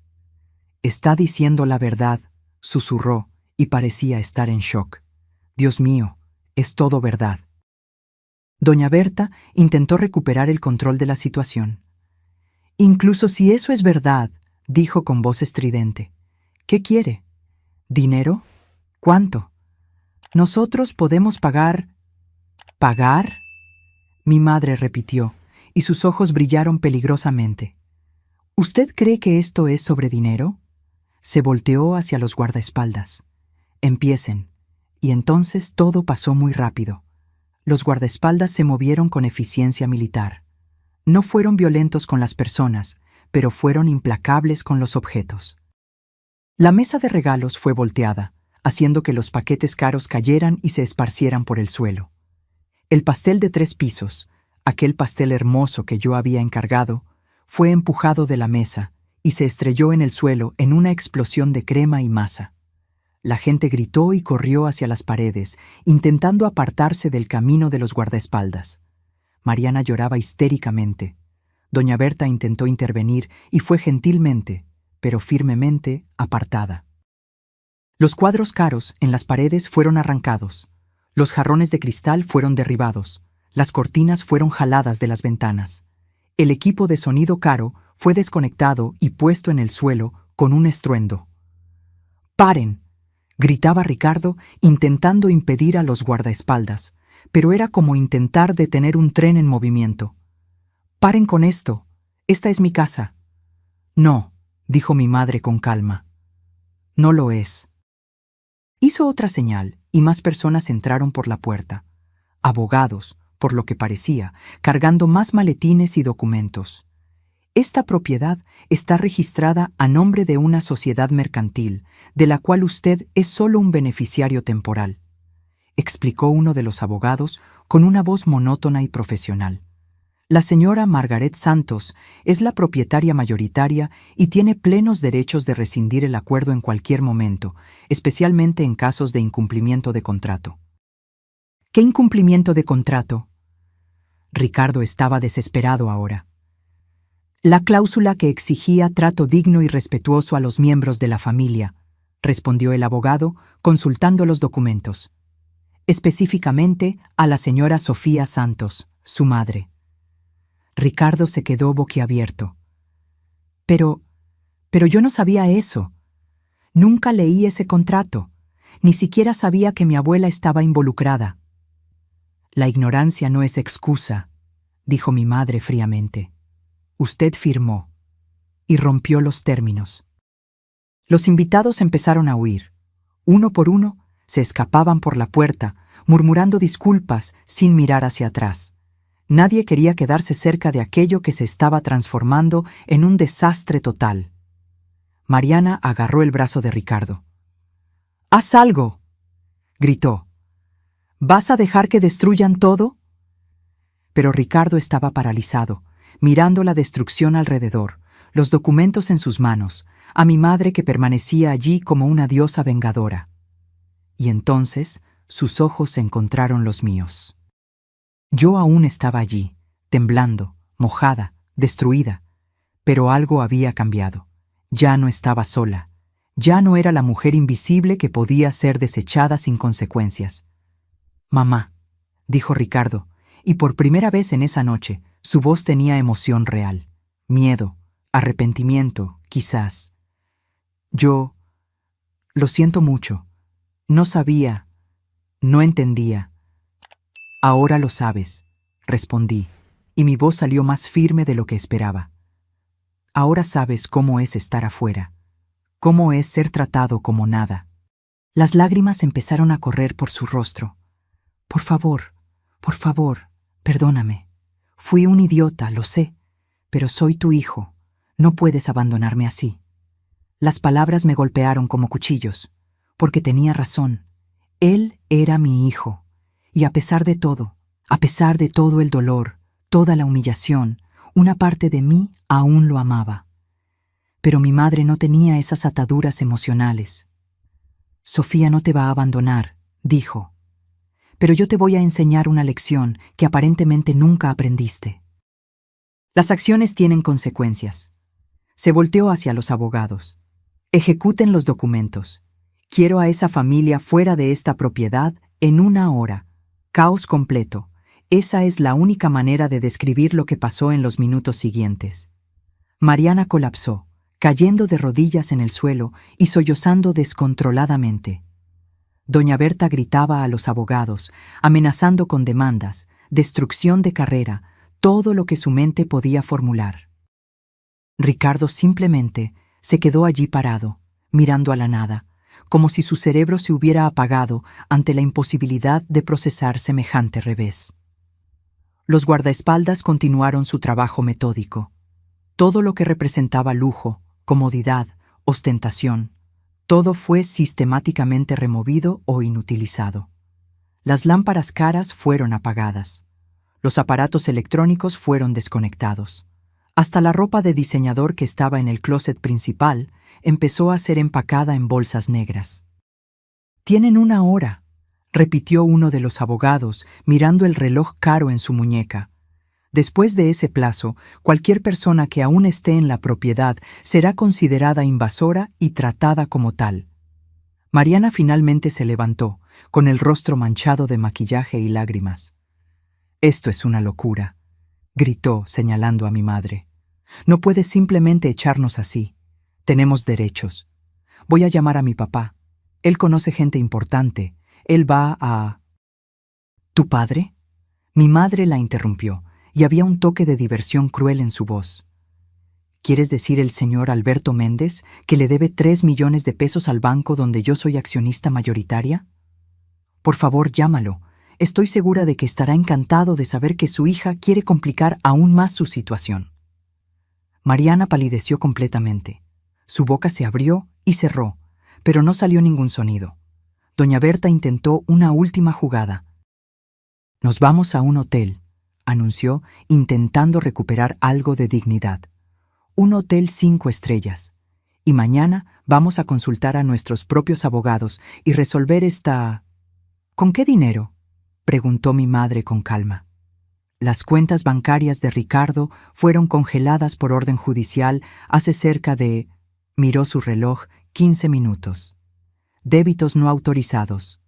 «Está diciendo la verdad», susurró y parecía estar en shock. «Dios mío, es todo verdad». Doña Berta intentó recuperar el control de la situación. «Incluso si eso es verdad», dijo con voz estridente. «¿Qué quiere? ¿Dinero? ¿Cuánto? Nosotros podemos pagar». «¿Pagar?», mi madre repitió, y sus ojos brillaron peligrosamente. «¿Usted cree que esto es sobre dinero?». Se volteó hacia los guardaespaldas. «Empiecen». Y entonces todo pasó muy rápido. Los guardaespaldas se movieron con eficiencia militar. No fueron violentos con las personas, pero fueron implacables con los objetos. La mesa de regalos fue volteada, haciendo que los paquetes caros cayeran y se esparcieran por el suelo. El pastel de 3 pisos, aquel pastel hermoso que yo había encargado, fue empujado de la mesa y se estrelló en el suelo en una explosión de crema y masa. La gente gritó y corrió hacia las paredes, intentando apartarse del camino de los guardaespaldas. Mariana lloraba histéricamente. Doña Berta intentó intervenir y fue gentilmente, pero firmemente, apartada. Los cuadros caros en las paredes fueron arrancados. Los jarrones de cristal fueron derribados. Las cortinas fueron jaladas de las ventanas. El equipo de sonido caro fue desconectado y puesto en el suelo con un estruendo. ¡Paren!, gritaba Ricardo, intentando impedir a los guardaespaldas, pero era como intentar detener un tren en movimiento. «¡Paren con esto! Esta es mi casa». «No», dijo mi madre con calma. «No lo es». Hizo otra señal y más personas entraron por la puerta. Abogados, por lo que parecía, cargando más maletines y documentos. Esta propiedad está registrada a nombre de una sociedad mercantil, de la cual usted es solo un beneficiario temporal, explicó uno de los abogados con una voz monótona y profesional. La señora Margaret Santos es la propietaria mayoritaria y tiene plenos derechos de rescindir el acuerdo en cualquier momento, especialmente en casos de incumplimiento de contrato. ¿Qué incumplimiento de contrato? Ricardo estaba desesperado ahora. La cláusula que exigía trato digno y respetuoso a los miembros de la familia, respondió el abogado, consultando los documentos. Específicamente a la señora Sofía Santos, su madre. Ricardo se quedó boquiabierto. Pero yo no sabía eso. Nunca leí ese contrato. Ni siquiera sabía que mi abuela estaba involucrada. La ignorancia no es excusa, dijo mi madre fríamente. Usted firmó y rompió los términos. Los invitados empezaron a huir. Uno por uno, se escapaban por la puerta, murmurando disculpas sin mirar hacia atrás. Nadie quería quedarse cerca de aquello que se estaba transformando en un desastre total. Mariana agarró el brazo de Ricardo. «¡Haz algo!», gritó. «¿Vas a dejar que destruyan todo?». Pero Ricardo estaba paralizado, mirando la destrucción alrededor, los documentos en sus manos, a mi madre que permanecía allí como una diosa vengadora. Y entonces sus ojos encontraron los míos. Yo aún estaba allí, temblando, mojada, destruida, pero algo había cambiado. Ya no estaba sola. Ya no era la mujer invisible que podía ser desechada sin consecuencias. «Mamá», dijo Ricardo, y por primera vez en esa noche su voz tenía emoción real. Miedo, arrepentimiento, quizás. «Yo lo siento mucho. No sabía, no entendía». «Ahora lo sabes», respondí, y mi voz salió más firme de lo que esperaba. «Ahora sabes cómo es estar afuera, cómo es ser tratado como nada». Las lágrimas empezaron a correr por su rostro. Por favor, perdóname. Fui un idiota, lo sé, pero soy tu hijo. No puedes abandonarme así». Las palabras me golpearon como cuchillos, porque tenía razón. Él era mi hijo. Y a pesar de todo el dolor, toda la humillación, una parte de mí aún lo amaba. Pero mi madre no tenía esas ataduras emocionales. «Sofía no te va a abandonar», dijo. «Pero yo te voy a enseñar una lección que aparentemente nunca aprendiste. Las acciones tienen consecuencias». Se volteó hacia los abogados. «Ejecuten los documentos. Quiero a esa familia fuera de esta propiedad en 1 hora. Caos completo. Esa es la única manera de describir lo que pasó en los minutos siguientes». Mariana colapsó, cayendo de rodillas en el suelo y sollozando descontroladamente. Doña Berta gritaba a los abogados, amenazando con demandas, destrucción de carrera, todo lo que su mente podía formular. Ricardo simplemente se quedó allí parado, mirando a la nada, como si su cerebro se hubiera apagado ante la imposibilidad de procesar semejante revés. Los guardaespaldas continuaron su trabajo metódico. Todo lo que representaba lujo, comodidad, ostentación, todo fue sistemáticamente removido o inutilizado. Las lámparas caras fueron apagadas. Los aparatos electrónicos fueron desconectados. Hasta la ropa de diseñador que estaba en el closet principal empezó a ser empacada en bolsas negras. Tienen 1 hora, repitió uno de los abogados, mirando el reloj caro en su muñeca. Después de ese plazo, cualquier persona que aún esté en la propiedad será considerada invasora y tratada como tal. Mariana finalmente se levantó, con el rostro manchado de maquillaje y lágrimas. «Esto es una locura», gritó, señalando a mi madre. «No puedes simplemente echarnos así. Tenemos derechos. Voy a llamar a mi papá. Él conoce gente importante. Él va a...» «¿Tu padre?». Mi madre la interrumpió, y había un toque de diversión cruel en su voz. «¿Quieres decir el señor Alberto Méndez, que le debe 3 millones de pesos al banco donde yo soy accionista mayoritaria? Por favor, llámalo. Estoy segura de que estará encantado de saber que su hija quiere complicar aún más su situación». Mariana palideció completamente. Su boca se abrió y cerró, pero no salió ningún sonido. Doña Berta intentó una última jugada. «Nos vamos a un hotel», anunció, intentando recuperar algo de dignidad. «Un hotel 5 estrellas. Y mañana vamos a consultar a nuestros propios abogados y resolver esta...». «¿Con qué dinero?», preguntó mi madre con calma. Las cuentas bancarias de Ricardo fueron congeladas por orden judicial hace cerca de... Miró su reloj, 15 minutos. Débitos no autorizados.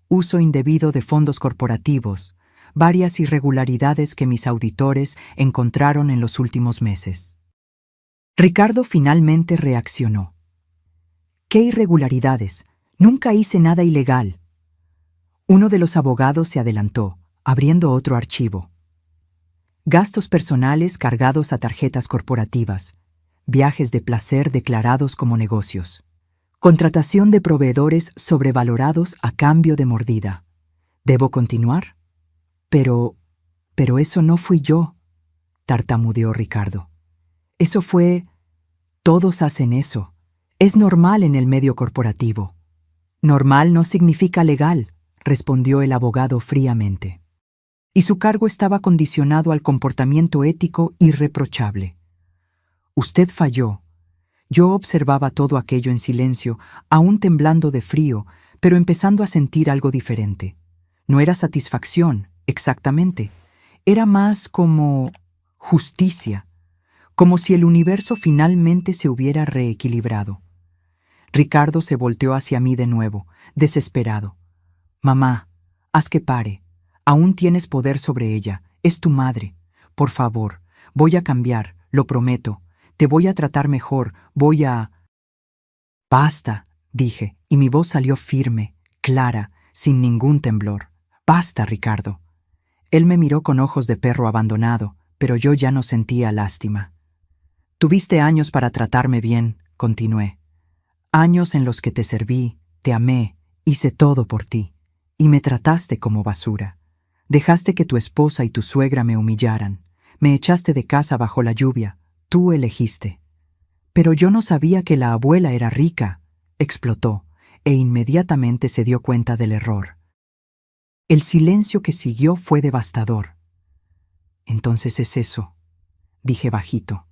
Uso indebido de fondos corporativos. Varias irregularidades que mis auditores encontraron en los últimos meses. Ricardo finalmente reaccionó. «¿Qué irregularidades? Nunca hice nada ilegal». Uno de los abogados se adelantó, abriendo otro archivo. «Gastos personales cargados a tarjetas corporativas. Viajes de placer declarados como negocios. Contratación de proveedores sobrevalorados a cambio de mordida. ¿Debo continuar?». Pero eso no fui yo», tartamudeó Ricardo. «Eso fue... Todos hacen eso. Es normal en el medio corporativo». «Normal no significa legal», respondió el abogado fríamente. «Y su cargo estaba condicionado al comportamiento ético irreprochable. Usted falló. Yo observaba todo aquello en silencio, aún temblando de frío, pero empezando a sentir algo diferente. No era satisfacción, exactamente. Era más como justicia, como si el universo finalmente se hubiera reequilibrado». Ricardo se volteó hacia mí de nuevo, desesperado. «Mamá, haz que pare. Aún tienes poder sobre ella. Es tu madre. Por favor, voy a cambiar, lo prometo. Te voy a tratar mejor, voy a...». «Basta», dije, y mi voz salió firme, clara, sin ningún temblor. «Basta, Ricardo». Él me miró con ojos de perro abandonado, pero yo ya no sentía lástima. «Tuviste años para tratarme bien», continué. «Años en los que te serví, te amé, hice todo por ti. Y me trataste como basura. Dejaste que tu esposa y tu suegra me humillaran. Me echaste de casa bajo la lluvia. Tú elegiste». «Pero yo no sabía que la abuela era rica», explotó, e inmediatamente se dio cuenta del error. El silencio que siguió fue devastador. «Entonces es eso», dije bajito.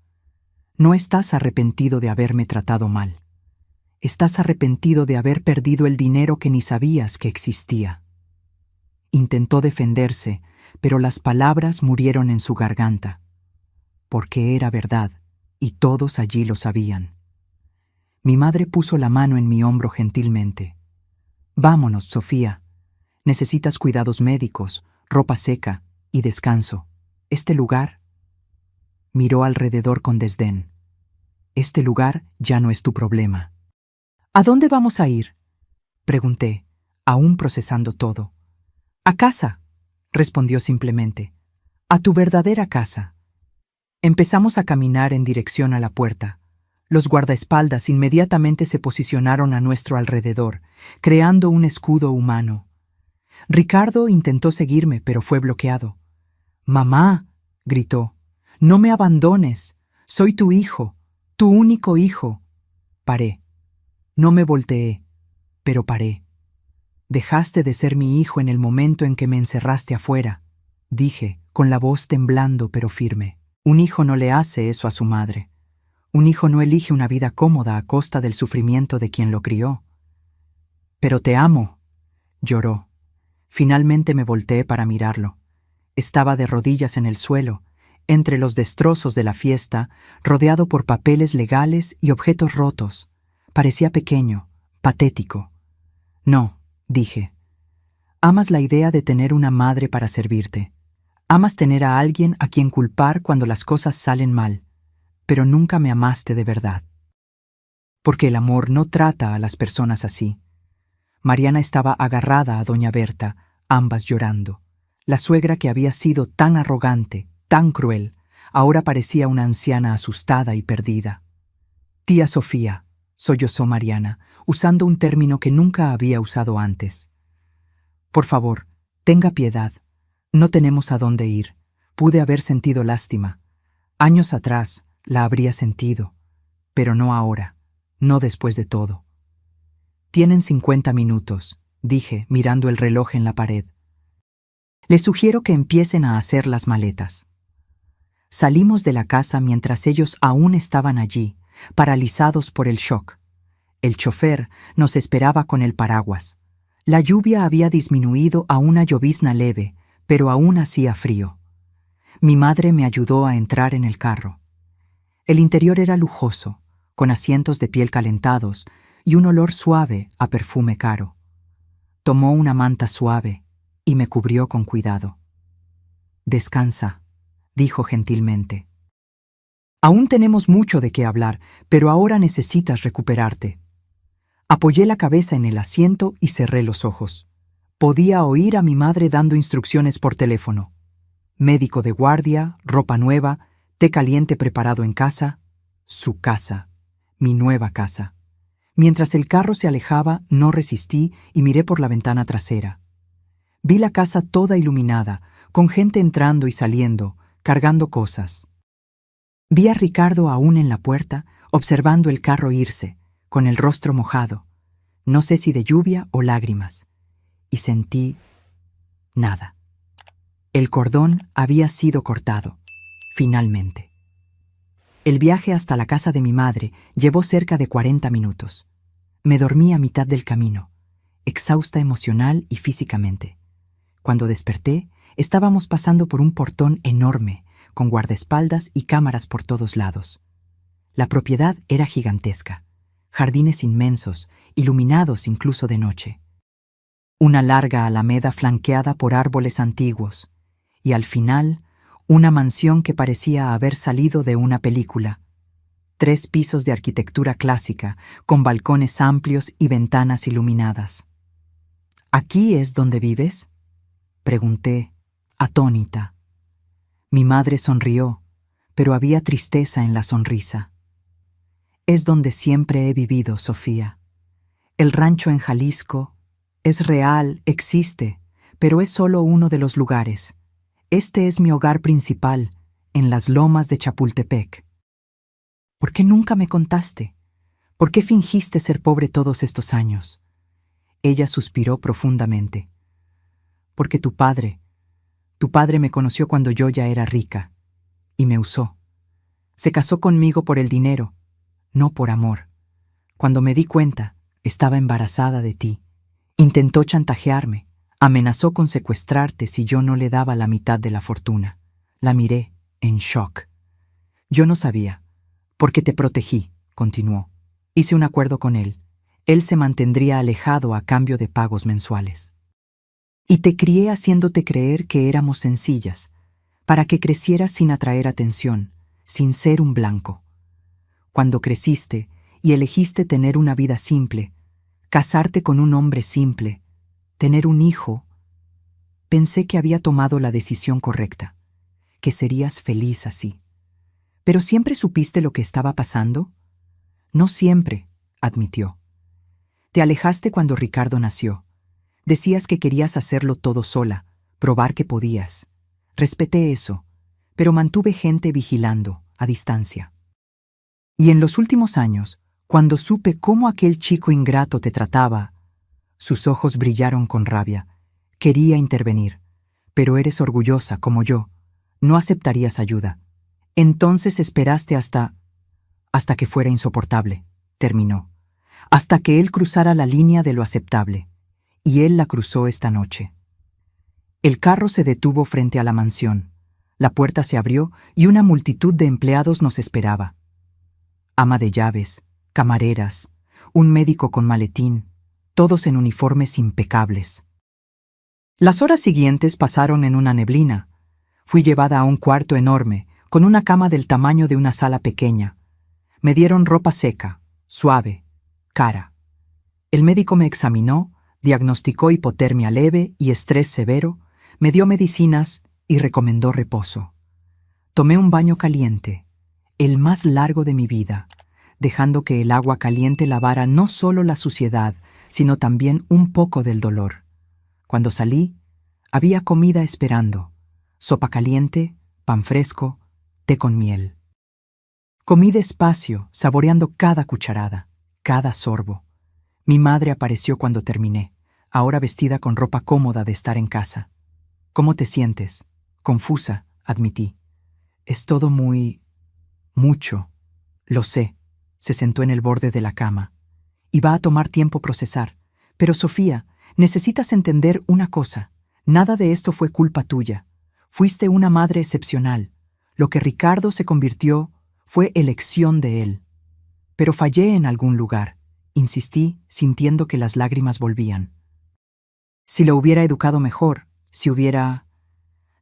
«No estás arrepentido de haberme tratado mal. Estás arrepentido de haber perdido el dinero que ni sabías que existía». Intentó defenderse, pero las palabras murieron en su garganta. Porque era verdad, y todos allí lo sabían. Mi madre puso la mano en mi hombro gentilmente. «Vámonos, Sofía. Necesitas cuidados médicos, ropa seca y descanso. Este lugar...». Miró alrededor con desdén. «Este lugar ya no es tu problema». «¿A dónde vamos a ir?», pregunté, aún procesando todo. «A casa», respondió simplemente. «A tu verdadera casa». Empezamos a caminar en dirección a la puerta. Los guardaespaldas inmediatamente se posicionaron a nuestro alrededor, creando un escudo humano. Ricardo intentó seguirme, pero fue bloqueado. «Mamá», gritó, «no me abandones. Soy tu hijo, tu único hijo». Paré. No me volteé, pero paré. «Dejaste de ser mi hijo en el momento en que me encerraste afuera», dije, con la voz temblando pero firme. Un hijo no le hace eso a su madre. Un hijo no elige una vida cómoda a costa del sufrimiento de quien lo crió. «Pero te amo», Lloró. Finalmente me volteé para mirarlo. Estaba de rodillas en el suelo, entre los destrozos de la fiesta, rodeado por papeles legales y objetos rotos. Parecía pequeño, patético. No, dije. Amas la idea de tener una madre para servirte. Amas tener a alguien a quien culpar cuando las cosas salen mal, pero nunca me amaste de verdad. Porque el amor no trata a las personas así. Mariana estaba agarrada a doña Berta, ambas llorando. La suegra que había sido tan arrogante, tan cruel, ahora parecía una anciana asustada y perdida. Tía Sofía, sollozó Mariana, usando un término que nunca había usado antes. Por favor, tenga piedad. No tenemos a dónde ir. Pude haber sentido lástima. Años atrás la habría sentido, pero no ahora, no después de todo. Tienen 50 minutos, dije, mirando el reloj en la pared. Les sugiero que empiecen a hacer las maletas. Salimos de la casa mientras ellos aún estaban allí, paralizados por el shock. El chofer nos esperaba con el paraguas. La lluvia había disminuido a una llovizna leve, pero aún hacía frío. Mi madre me ayudó a entrar en el carro. El interior era lujoso, con asientos de piel calentados y un olor suave a perfume caro. Tomó una manta suave y me cubrió con cuidado. Descansa, dijo gentilmente. Aún tenemos mucho de qué hablar, pero ahora necesitas recuperarte. Apoyé la cabeza en el asiento y cerré los ojos. Podía oír a mi madre dando instrucciones por teléfono. Médico de guardia, ropa nueva, té caliente preparado en casa. Su casa, mi nueva casa. Mientras el carro se alejaba, no resistí y miré por la ventana trasera. Vi la casa toda iluminada, con gente entrando y saliendo, cargando cosas. Vi a Ricardo aún en la puerta, observando el carro irse, con el rostro mojado, no sé si de lluvia o lágrimas, y sentí nada. El cordón había sido cortado, finalmente. El viaje hasta la casa de mi madre llevó cerca de 40 minutos. Me dormí a mitad del camino, exhausta emocional y físicamente. Cuando desperté, estábamos pasando por un portón enorme, con guardaespaldas y cámaras por todos lados. La propiedad era gigantesca, jardines inmensos, iluminados incluso de noche. Una larga alameda flanqueada por árboles antiguos, y al final, una mansión que parecía haber salido de una película. 3 pisos de arquitectura clásica, con balcones amplios y ventanas iluminadas. ¿Aquí es donde vives?, pregunté, atónita. Mi madre sonrió, pero había tristeza en la sonrisa. Es donde siempre he vivido, Sofía. El rancho en Jalisco es real, existe, pero es solo uno de los lugares. Este es mi hogar principal, en las lomas de Chapultepec. ¿Por qué nunca me contaste? ¿Por qué fingiste ser pobre todos estos años? Ella suspiró profundamente. Porque tu padre me conoció cuando yo ya era rica, y me usó. Se casó conmigo por el dinero, no por amor. Cuando me di cuenta, estaba embarazada de ti. Intentó chantajearme, amenazó con secuestrarte si yo no le daba la mitad de la fortuna. La miré, en shock. Yo no sabía. Porque te protegí, continuó. Hice un acuerdo con él. Él se mantendría alejado a cambio de pagos mensuales. Y te crié haciéndote creer que éramos sencillas, para que crecieras sin atraer atención, sin ser un blanco. Cuando creciste y elegiste tener una vida simple, casarte con un hombre simple, tener un hijo, pensé que había tomado la decisión correcta, que serías feliz así. ¿Pero siempre supiste lo que estaba pasando? No siempre, admitió. Te alejaste cuando Ricardo nació. Decías que querías hacerlo todo sola, probar que podías. Respeté eso, pero mantuve gente vigilando, a distancia. Y en los últimos años, cuando supe cómo aquel chico ingrato te trataba, sus ojos brillaron con rabia. Quería intervenir, pero eres orgullosa como yo. No aceptarías ayuda. Entonces esperaste hasta que fuera insoportable, terminó. Hasta que él cruzara la línea de lo aceptable. y él la cruzó esta noche. El carro se detuvo frente a la mansión. La puerta se abrió y una multitud de empleados nos esperaba. Ama de llaves, camareras, un médico con maletín, todos en uniformes impecables. Las horas siguientes pasaron en una neblina. Fui llevada a un cuarto enorme, con una cama del tamaño de una sala pequeña. Me dieron ropa seca, suave, cara. El médico me examinó, diagnosticó hipotermia leve y estrés severo, me dio medicinas y recomendó reposo. Tomé un baño caliente, el más largo de mi vida, dejando que el agua caliente lavara no solo la suciedad, sino también un poco del dolor. Cuando salí, había comida esperando, sopa caliente, pan fresco, té con miel. Comí despacio, saboreando cada cucharada, cada sorbo. Mi madre apareció cuando terminé, ahora vestida con ropa cómoda de estar en casa. «¿Cómo te sientes?» «Confusa», admití. «Es todo mucho». «Lo sé», se sentó en el borde de la cama. «Y va a tomar tiempo procesar. Pero, Sofía, necesitas entender una cosa. Nada de esto fue culpa tuya. Fuiste una madre excepcional. Lo que Ricardo se convirtió fue elección de él. Pero fallé en algún lugar», insistí, sintiendo que las lágrimas volvían. «Si lo hubiera educado mejor, si hubiera...»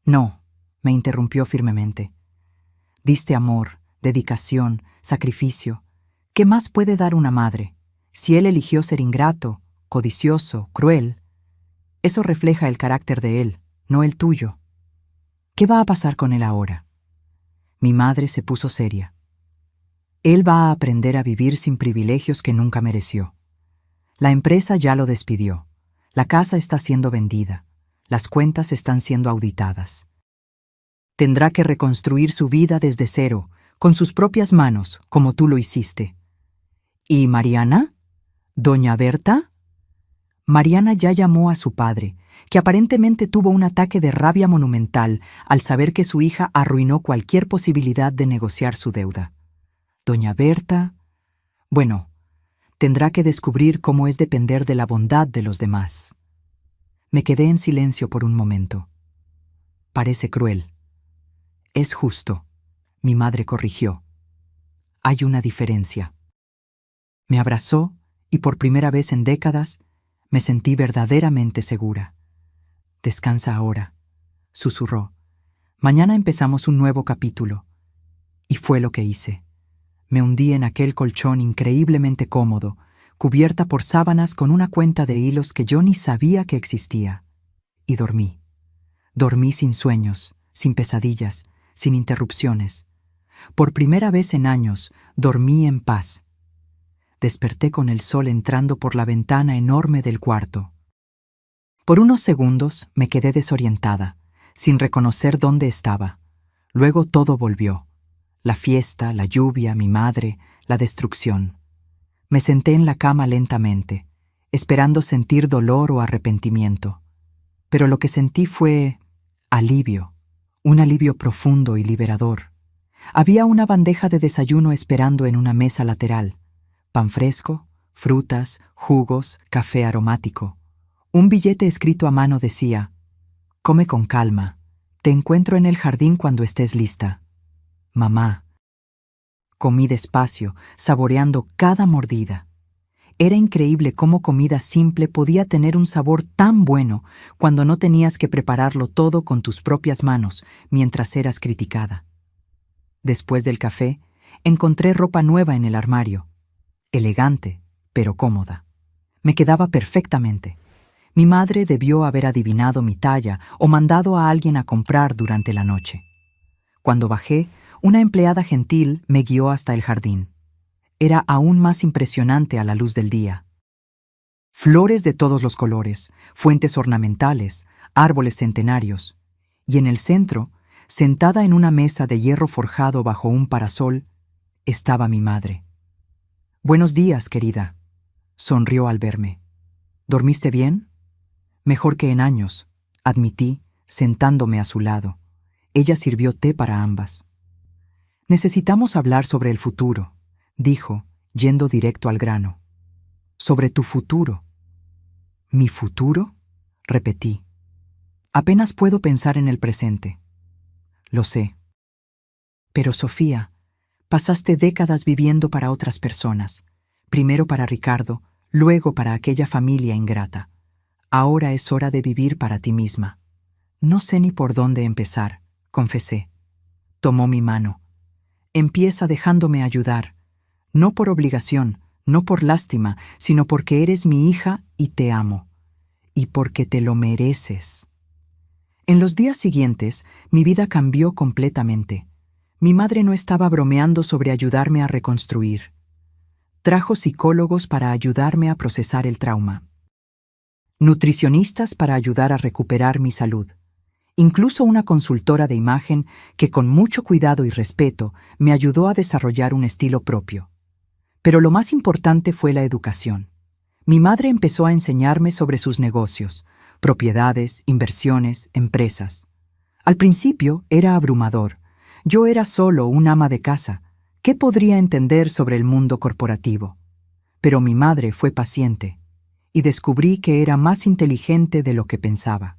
«No», me interrumpió firmemente. «Diste amor, dedicación, sacrificio. ¿Qué más puede dar una madre? Si él eligió ser ingrato, codicioso, cruel, eso refleja el carácter de él, no el tuyo. ¿Qué va a pasar con él ahora?» Mi madre se puso seria. «Él va a aprender a vivir sin privilegios que nunca mereció. La empresa ya lo despidió. La casa está siendo vendida. Las cuentas están siendo auditadas. Tendrá que reconstruir su vida desde cero, con sus propias manos, como tú lo hiciste». «¿Y Mariana? ¿Doña Berta?» Mariana ya llamó a su padre, que aparentemente tuvo un ataque de rabia monumental al saber que su hija arruinó cualquier posibilidad de negociar su deuda. Doña Berta... Bueno, tendrá que descubrir cómo es depender de la bondad de los demás. Me quedé en silencio por un momento. «Parece cruel». «Es justo», mi madre corrigió. «Hay una diferencia». Me abrazó y por primera vez en décadas me sentí verdaderamente segura. «Descansa ahora», susurró. «Mañana empezamos un nuevo capítulo». Y fue lo que hice. Me hundí en aquel colchón increíblemente cómodo, cubierta por sábanas con una cuenta de hilos que yo ni sabía que existía. Y dormí. Dormí sin sueños, sin pesadillas, sin interrupciones. Por primera vez en años, dormí en paz. Desperté con el sol entrando por la ventana enorme del cuarto. Por unos segundos me quedé desorientada, sin reconocer dónde estaba. Luego todo volvió. La fiesta, la lluvia, mi madre, la destrucción. Me senté en la cama lentamente, esperando sentir dolor o arrepentimiento. Pero lo que sentí fue alivio, un alivio profundo y liberador. Había una bandeja de desayuno esperando en una mesa lateral. Pan fresco, frutas, jugos, café aromático. Un billete escrito a mano decía: «Come con calma. Te encuentro en el jardín cuando estés lista. Mamá». Comí despacio, saboreando cada mordida. Era increíble cómo comida simple podía tener un sabor tan bueno cuando no tenías que prepararlo todo con tus propias manos mientras eras criticada. Después del café, encontré ropa nueva en el armario. Elegante, pero cómoda. Me quedaba perfectamente. Mi madre debió haber adivinado mi talla o mandado a alguien a comprar durante la noche. Cuando bajé, una empleada gentil me guió hasta el jardín. Era aún más impresionante a la luz del día. Flores de todos los colores, fuentes ornamentales, árboles centenarios. Y en el centro, sentada en una mesa de hierro forjado bajo un parasol, estaba mi madre. «Buenos días, querida», sonrió al verme. «¿Dormiste bien?» «Mejor que en años», admití, sentándome a su lado. Ella sirvió té para ambas. «Necesitamos hablar sobre el futuro», dijo, yendo directo al grano. «Sobre tu futuro». ¿Mi futuro? Repetí. Apenas puedo pensar en el presente. Lo sé. Pero Sofía, pasaste décadas viviendo para otras personas. Primero para Ricardo, luego para aquella familia ingrata. Ahora es hora de vivir para ti misma. No sé ni por dónde empezar, confesé. Tomó mi mano. Empieza dejándome ayudar. No por obligación, no por lástima, sino porque eres mi hija y te amo. Y porque te lo mereces. En los días siguientes, mi vida cambió completamente. Mi madre no estaba bromeando sobre ayudarme a reconstruir. Trajo psicólogos para ayudarme a procesar el trauma. Nutricionistas para ayudar a recuperar mi salud. Incluso una consultora de imagen que con mucho cuidado y respeto me ayudó a desarrollar un estilo propio. Pero lo más importante fue la educación. Mi madre empezó a enseñarme sobre sus negocios, propiedades, inversiones, empresas. Al principio era abrumador. Yo era solo un ama de casa. ¿Qué podría entender sobre el mundo corporativo? Pero mi madre fue paciente, y descubrí que era más inteligente de lo que pensaba.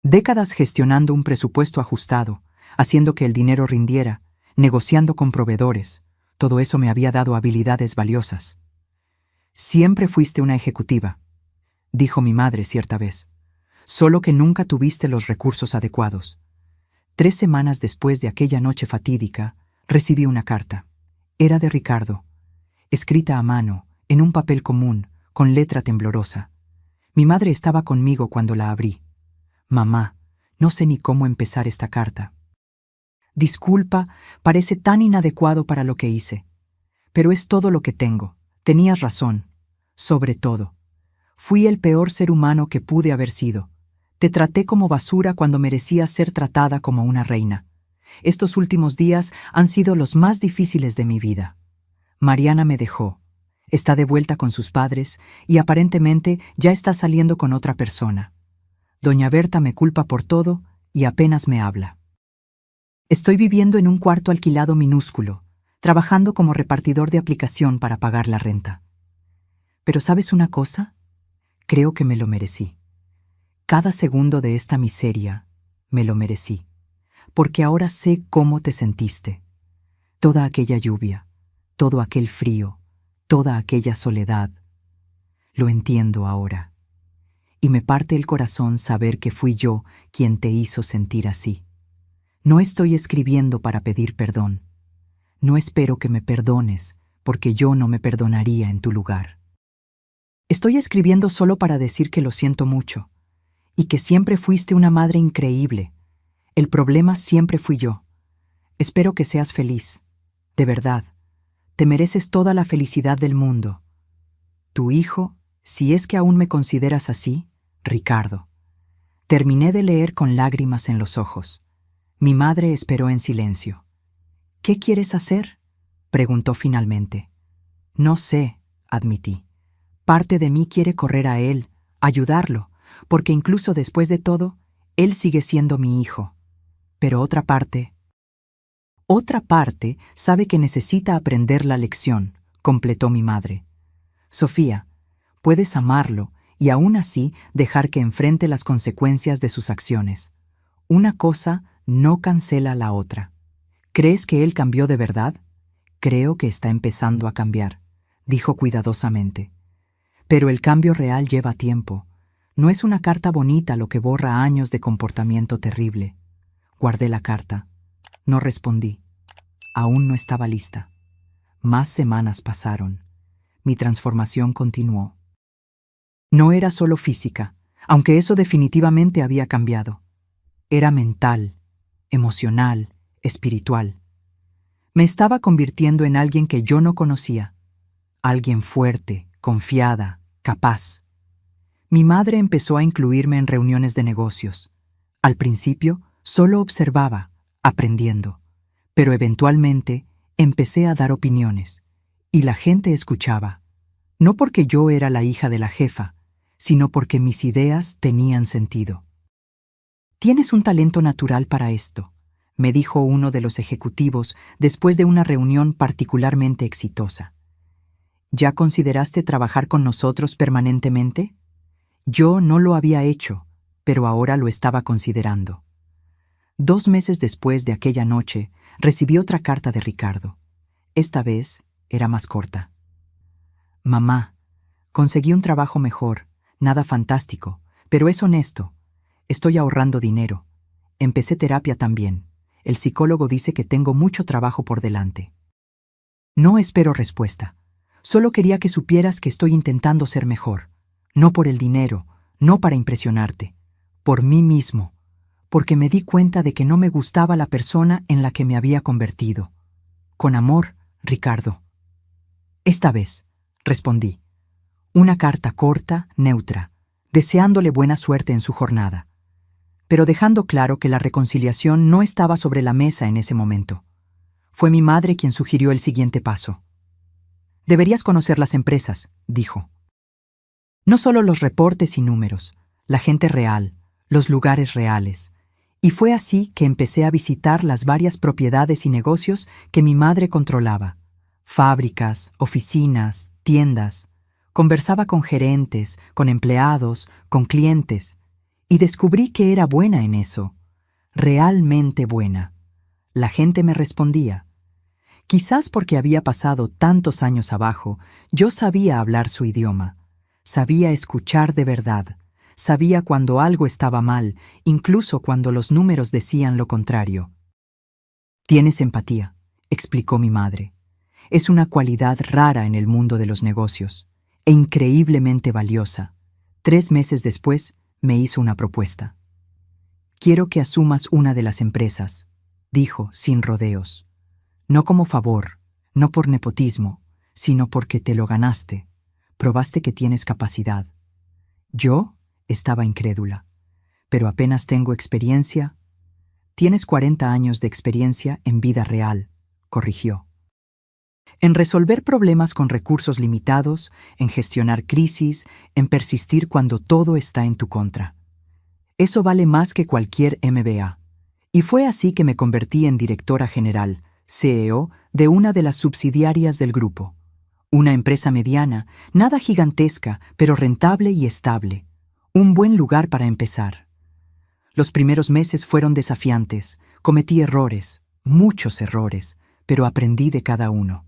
Décadas gestionando un presupuesto ajustado, haciendo que el dinero rindiera, negociando con proveedores, todo eso me había dado habilidades valiosas. Siempre fuiste una ejecutiva, dijo mi madre cierta vez, solo que nunca tuviste los recursos adecuados. 3 semanas después de aquella noche fatídica, recibí una carta. Era de Ricardo, escrita a mano, en un papel común, con letra temblorosa. Mi madre estaba conmigo cuando la abrí. Mamá, no sé ni cómo empezar esta carta. Disculpa, parece tan inadecuado para lo que hice. Pero es todo lo que tengo. Tenías razón. Sobre todo. Fui el peor ser humano que pude haber sido. Te traté como basura cuando merecías ser tratada como una reina. Estos últimos días han sido los más difíciles de mi vida. Mariana me dejó. Está de vuelta con sus padres y aparentemente ya está saliendo con otra persona. Doña Berta me culpa por todo y apenas me habla. Estoy viviendo en un cuarto alquilado minúsculo, trabajando como repartidor de aplicación para pagar la renta. Pero ¿sabes una cosa? Creo que me lo merecí. Cada segundo de esta miseria me lo merecí, porque ahora sé cómo te sentiste. Toda aquella lluvia, todo aquel frío, toda aquella soledad. Lo entiendo ahora. Y me parte el corazón saber que fui yo quien te hizo sentir así. No estoy escribiendo para pedir perdón. No espero que me perdones, porque yo no me perdonaría en tu lugar. Estoy escribiendo solo para decir que lo siento mucho, y que siempre fuiste una madre increíble. El problema siempre fui yo. Espero que seas feliz. De verdad, te mereces toda la felicidad del mundo. Tu hijo, si es que aún me consideras así, Ricardo. Terminé de leer con lágrimas en los ojos. Mi madre esperó en silencio. ¿Qué quieres hacer?, preguntó finalmente. No sé, admití. Parte de mí quiere correr a él, ayudarlo, porque incluso después de todo, él sigue siendo mi hijo. Pero otra parte sabe que necesita aprender la lección, completó mi madre. Sofía, puedes amarlo y aún así dejar que enfrente las consecuencias de sus acciones. Una cosa no cancela la otra. ¿Crees que él cambió de verdad? Creo que está empezando a cambiar, dijo cuidadosamente. Pero el cambio real lleva tiempo. No es una carta bonita lo que borra años de comportamiento terrible. Guardé la carta. No respondí. Aún no estaba lista. Más semanas pasaron. Mi transformación continuó. No era solo física, aunque eso definitivamente había cambiado. Era mental, emocional, espiritual. Me estaba convirtiendo en alguien que yo no conocía. Alguien fuerte, confiada, capaz. Mi madre empezó a incluirme en reuniones de negocios. Al principio, solo observaba, aprendiendo. Pero eventualmente, empecé a dar opiniones. Y la gente escuchaba. No porque yo era la hija de la jefa, sino porque mis ideas tenían sentido. Tienes un talento natural para esto, me dijo uno de los ejecutivos después de una reunión particularmente exitosa. ¿Ya consideraste trabajar con nosotros permanentemente? Yo no lo había hecho, pero ahora lo estaba considerando. 2 meses después de aquella noche, recibí otra carta de Ricardo. Esta vez era más corta. Mamá, conseguí un trabajo mejor, nada fantástico, pero es honesto. Estoy ahorrando dinero. Empecé terapia también. El psicólogo dice que tengo mucho trabajo por delante. No espero respuesta. Solo quería que supieras que estoy intentando ser mejor. No por el dinero, no para impresionarte. Por mí mismo. Porque me di cuenta de que no me gustaba la persona en la que me había convertido. Con amor, Ricardo. Esta vez, respondí. Una carta corta, neutra, deseándole buena suerte en su jornada, pero dejando claro que la reconciliación no estaba sobre la mesa en ese momento. Fue mi madre quien sugirió el siguiente paso. Deberías conocer las empresas, dijo. No solo los reportes y números, la gente real, los lugares reales. Y fue así que empecé a visitar las varias propiedades y negocios que mi madre controlaba. Fábricas, oficinas, tiendas. Conversaba con gerentes, con empleados, con clientes. Y descubrí que era buena en eso. Realmente buena. La gente me respondía. Quizás porque había pasado tantos años abajo, yo sabía hablar su idioma. Sabía escuchar de verdad. Sabía cuando algo estaba mal, incluso cuando los números decían lo contrario. Tienes empatía, explicó mi madre. Es una cualidad rara en el mundo de los negocios, e increíblemente valiosa. 3 meses después, me hizo una propuesta. Quiero que asumas una de las empresas, dijo, sin rodeos. No como favor, no por nepotismo, sino porque te lo ganaste. Probaste que tienes capacidad. Yo estaba incrédula. Pero apenas tengo experiencia. Tienes 40 años de experiencia en vida real, corrigió. En resolver problemas con recursos limitados, en gestionar crisis, en persistir cuando todo está en tu contra. Eso vale más que cualquier MBA. Y fue así que me convertí en directora general, CEO, de una de las subsidiarias del grupo. Una empresa mediana, nada gigantesca, pero rentable y estable. Un buen lugar para empezar. Los primeros meses fueron desafiantes. Cometí errores, muchos errores, pero aprendí de cada uno.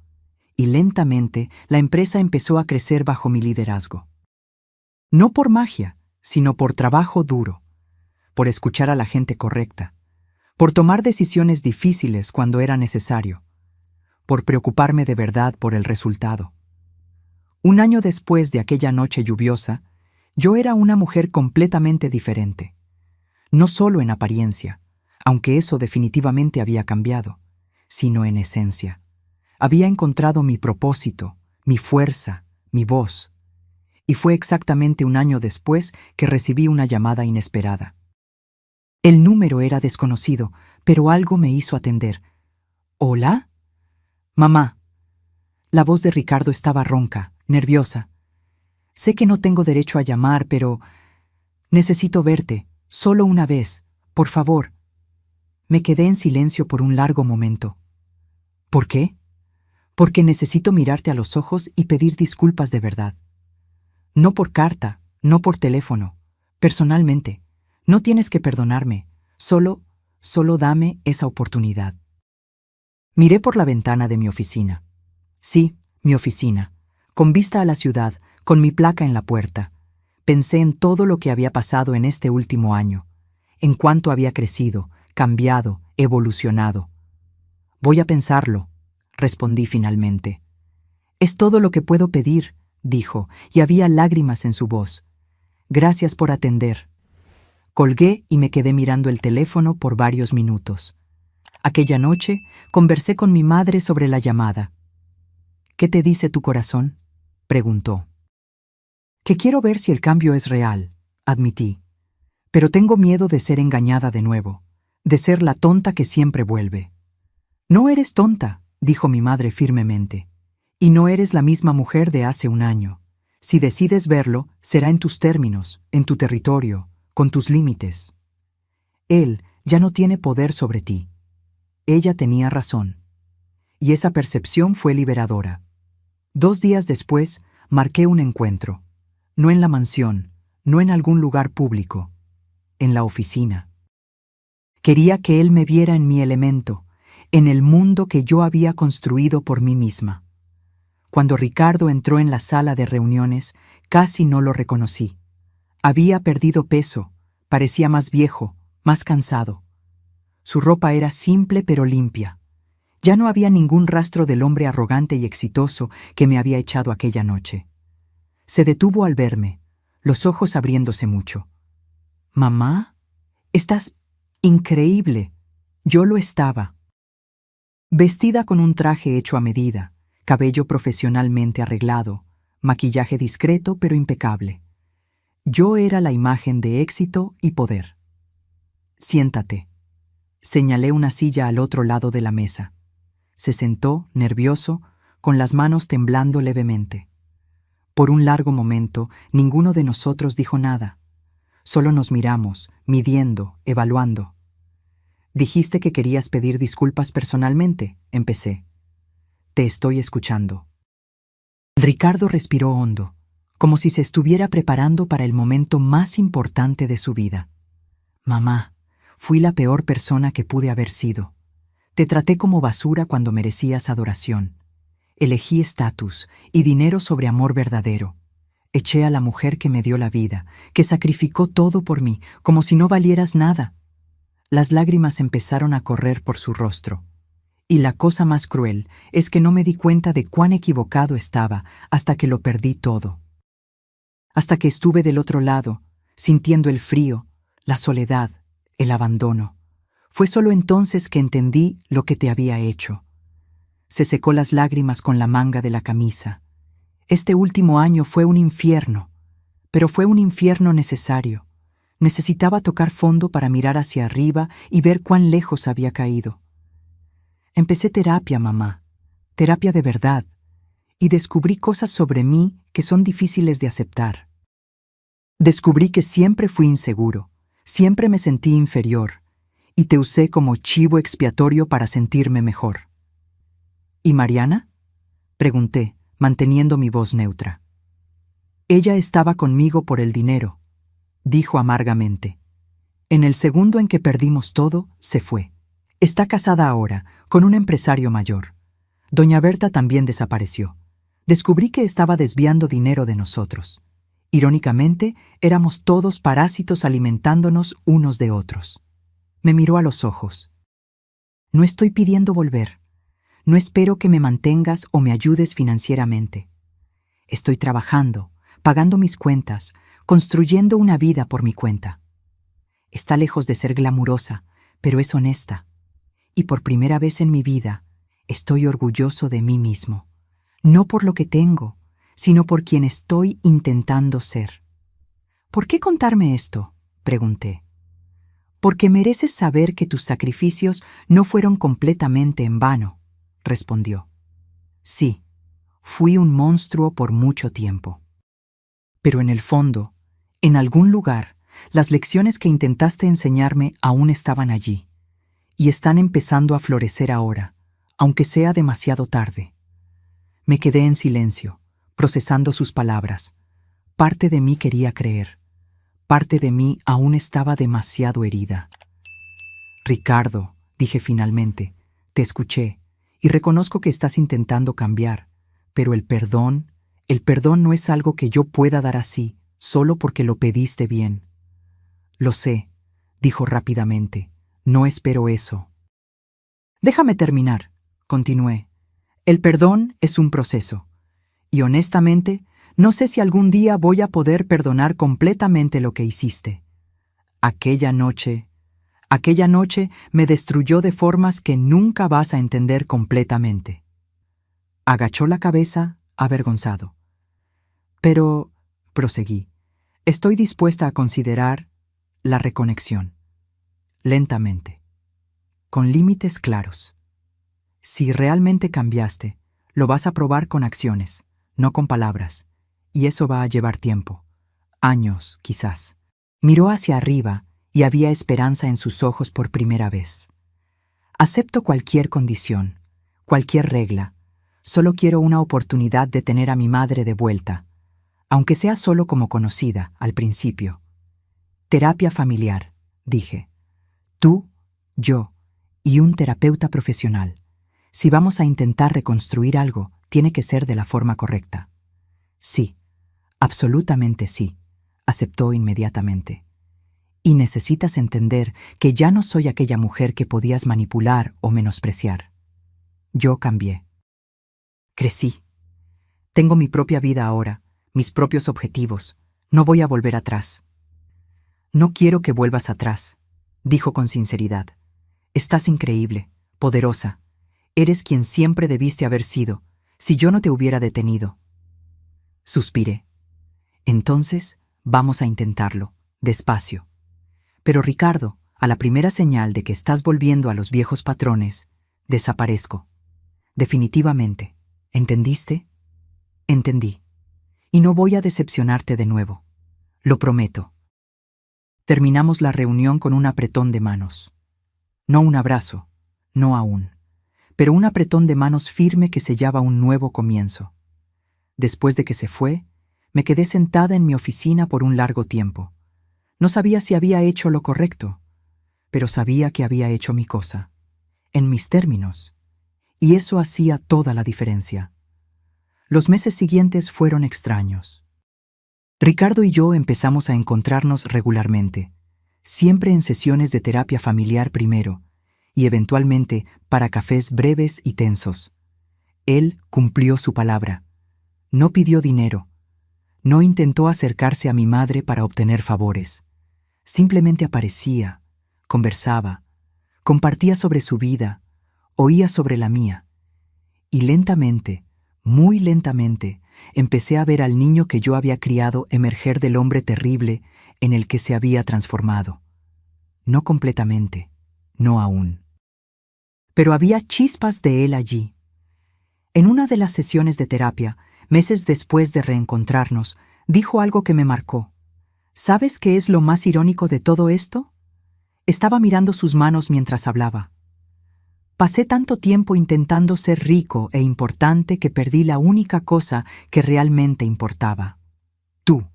Y lentamente la empresa empezó a crecer bajo mi liderazgo. No por magia, sino por trabajo duro, por escuchar a la gente correcta, por tomar decisiones difíciles cuando era necesario, por preocuparme de verdad por el resultado. 1 año después de aquella noche lluviosa, yo era una mujer completamente diferente. No solo en apariencia, aunque eso definitivamente había cambiado, sino en esencia. Había encontrado mi propósito, mi fuerza, mi voz. Y fue exactamente 1 año después que recibí una llamada inesperada. El número era desconocido, pero algo me hizo atender. ¿Hola? Mamá. La voz de Ricardo estaba ronca, nerviosa. Sé que no tengo derecho a llamar, pero necesito verte, solo una vez, por favor. Me quedé en silencio por un largo momento. ¿Por qué? Porque necesito mirarte a los ojos y pedir disculpas de verdad. No por carta, no por teléfono, personalmente. No tienes que perdonarme, solo dame esa oportunidad. Miré por la ventana de mi oficina. Sí, mi oficina, con vista a la ciudad, con mi placa en la puerta. Pensé en todo lo que había pasado en este último año, en cuánto había crecido, cambiado, evolucionado. Voy a pensarlo, respondí finalmente. Es todo lo que puedo pedir, dijo, y había lágrimas en su voz. Gracias por atender. Colgué y me quedé mirando el teléfono por varios minutos. Aquella noche conversé con mi madre sobre la llamada. ¿Qué te dice tu corazón?, preguntó. Que quiero ver si el cambio es real, admití. Pero tengo miedo de ser engañada de nuevo, de ser la tonta que siempre vuelve. No eres tonta, dijo mi madre firmemente. Y no eres la misma mujer de hace 1 año. Si decides verlo, será en tus términos, en tu territorio, con tus límites. Él ya no tiene poder sobre ti. Ella tenía razón. Y esa percepción fue liberadora. 2 días después, marqué un encuentro. No en la mansión, no en algún lugar público, en la oficina. Quería que él me viera en mi elemento, en el mundo que yo había construido por mí misma. Cuando Ricardo entró en la sala de reuniones, casi no lo reconocí. Había perdido peso, parecía más viejo, más cansado. Su ropa era simple pero limpia. Ya no había ningún rastro del hombre arrogante y exitoso que me había echado aquella noche. Se detuvo al verme, los ojos abriéndose mucho. «Mamá, estás increíble». Yo lo estaba. Vestida con un traje hecho a medida, cabello profesionalmente arreglado, maquillaje discreto pero impecable. Yo era la imagen de éxito y poder. «Siéntate». Señalé una silla al otro lado de la mesa. Se sentó, nervioso, con las manos temblando levemente. Por un largo momento, ninguno de nosotros dijo nada. Solo nos miramos, midiendo, evaluando. «Dijiste que querías pedir disculpas personalmente», empecé. «Te estoy escuchando». Ricardo respiró hondo, como si se estuviera preparando para el momento más importante de su vida. «Mamá, fui la peor persona que pude haber sido. Te traté como basura cuando merecías adoración. Elegí estatus y dinero sobre amor verdadero. Eché a la mujer que me dio la vida, que sacrificó todo por mí, como si no valieras nada». Las lágrimas empezaron a correr por su rostro. Y la cosa más cruel es que no me di cuenta de cuán equivocado estaba hasta que lo perdí todo. Hasta que estuve del otro lado, sintiendo el frío, la soledad, el abandono. Fue solo entonces que entendí lo que te había hecho. Se secó las lágrimas con la manga de la camisa. Este último año fue un infierno, pero fue un infierno necesario. Necesitaba tocar fondo para mirar hacia arriba y ver cuán lejos había caído. Empecé terapia, mamá, terapia de verdad, y descubrí cosas sobre mí que son difíciles de aceptar. Descubrí que siempre fui inseguro, siempre me sentí inferior, y te usé como chivo expiatorio para sentirme mejor. ¿Y Mariana?, pregunté, manteniendo mi voz neutra. Ella estaba conmigo por el dinero, dijo amargamente. En el segundo en que perdimos todo, se fue. Está casada ahora, con un empresario mayor. Doña Berta también desapareció. Descubrí que estaba desviando dinero de nosotros. Irónicamente, éramos todos parásitos alimentándonos unos de otros. Me miró a los ojos. No estoy pidiendo volver. No espero que me mantengas o me ayudes financieramente. Estoy trabajando, pagando mis cuentas, construyendo una vida por mi cuenta. Está lejos de ser glamurosa, pero es honesta. Y por primera vez en mi vida, estoy orgulloso de mí mismo. No por lo que tengo, sino por quien estoy intentando ser. ¿Por qué contarme esto?, pregunté. Porque mereces saber que tus sacrificios no fueron completamente en vano, respondió. Sí, fui un monstruo por mucho tiempo. Pero en el fondo, en algún lugar, las lecciones que intentaste enseñarme aún estaban allí, y están empezando a florecer ahora, aunque sea demasiado tarde. Me quedé en silencio, procesando sus palabras. Parte de mí quería creer. Parte de mí aún estaba demasiado herida. Ricardo, dije finalmente, te escuché, y reconozco que estás intentando cambiar, pero el perdón no es algo que yo pueda dar así, solo porque lo pediste bien. Lo sé, dijo rápidamente, no espero eso. Déjame terminar, continué. El perdón es un proceso, y honestamente, no sé si algún día voy a poder perdonar completamente lo que hiciste. Aquella noche me destruyó de formas que nunca vas a entender completamente. Agachó la cabeza, avergonzado. Pero, proseguí, estoy dispuesta a considerar la reconexión. Lentamente. Con límites claros. Si realmente cambiaste, lo vas a probar con acciones, no con palabras, y eso va a llevar tiempo. Años, quizás. Miró hacia arriba y había esperanza en sus ojos por primera vez. Acepto cualquier condición, cualquier regla. Solo quiero una oportunidad de tener a mi madre de vuelta. aunque sea solo como conocida al principio. Terapia familiar, dije. Tú, yo y un terapeuta profesional. Si vamos a intentar reconstruir algo, tiene que ser de la forma correcta. Sí, absolutamente sí, aceptó inmediatamente. Y necesitas entender que ya no soy aquella mujer que podías manipular o menospreciar. Yo cambié. Crecí. Tengo mi propia vida ahora, mis propios objetivos. No voy a volver atrás. No quiero que vuelvas atrás, dijo con sinceridad. Estás increíble, poderosa. Eres quien siempre debiste haber sido, si yo no te hubiera detenido. Suspiré. Entonces, vamos a intentarlo, despacio. Pero Ricardo, a la primera señal de que estás volviendo a los viejos patrones, desaparezco. Definitivamente. ¿Entendiste? Entendí. Y no voy a decepcionarte de nuevo. Lo prometo. Terminamos la reunión con un apretón de manos. No un abrazo, no aún, pero un apretón de manos firme que sellaba un nuevo comienzo. Después de que se fue, me quedé sentada en mi oficina por un largo tiempo. No sabía si había hecho lo correcto, pero sabía que había hecho mi cosa, en mis términos, y eso hacía toda la diferencia. Los meses siguientes fueron extraños. Ricardo y yo empezamos a encontrarnos regularmente, siempre en sesiones de terapia familiar primero, y eventualmente para cafés breves y tensos. Él cumplió su palabra. No pidió dinero. No intentó acercarse a mi madre para obtener favores. Simplemente aparecía, conversaba, compartía sobre su vida, oía sobre la mía. Y lentamente, muy lentamente, empecé a ver al niño que yo había criado emerger del hombre terrible en el que se había transformado. No completamente, no aún. Pero había chispas de él allí. En una de las sesiones de terapia, meses después de reencontrarnos, dijo algo que me marcó. ¿Sabes qué es lo más irónico de todo esto? Estaba mirando sus manos mientras hablaba. Pasé tanto tiempo intentando ser rico e importante que perdí la única cosa que realmente importaba. Tú.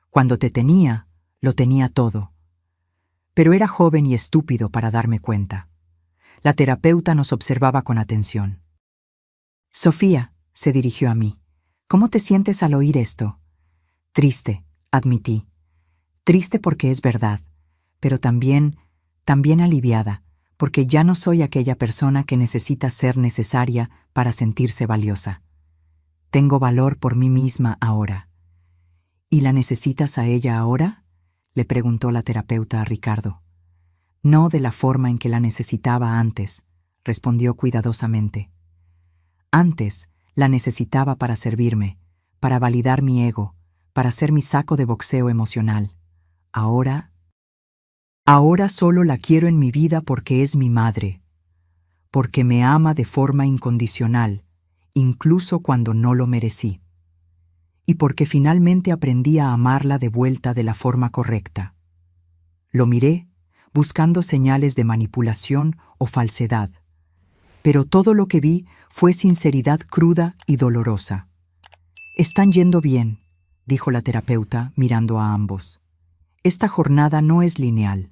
Cuando te tenía, lo tenía todo. Pero era joven y estúpido para darme cuenta. La terapeuta nos observaba con atención. Sofía, se dirigió a mí. ¿Cómo te sientes al oír esto? Triste, admití. Triste porque es verdad, pero también aliviada, porque ya no soy aquella persona que necesita ser necesaria para sentirse valiosa. Tengo valor por mí misma ahora. ¿Y la necesitas a ella ahora?, le preguntó la terapeuta a Ricardo. No de la forma en que la necesitaba antes, respondió cuidadosamente. Antes la necesitaba para servirme, para validar mi ego, para ser mi saco de boxeo emocional. Ahora solo la quiero en mi vida porque es mi madre, porque me ama de forma incondicional, incluso cuando no lo merecí, y porque finalmente aprendí a amarla de vuelta de la forma correcta. Lo miré, buscando señales de manipulación o falsedad, pero todo lo que vi fue sinceridad cruda y dolorosa. Están yendo bien, dijo la terapeuta mirando a ambos. Esta jornada no es lineal.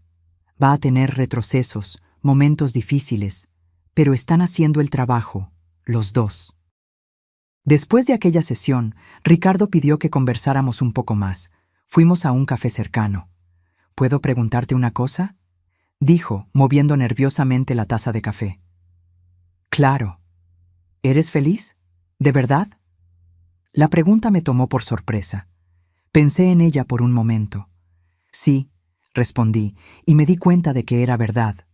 Va a tener retrocesos, momentos difíciles, pero están haciendo el trabajo, los dos. Después de aquella sesión, Ricardo pidió que conversáramos un poco más. Fuimos a un café cercano. ¿Puedo preguntarte una cosa?, dijo, moviendo nerviosamente la taza de café. Claro. ¿Eres feliz? ¿De verdad? La pregunta me tomó por sorpresa. Pensé en ella por un momento. Sí, respondí, y me di cuenta de que era verdad.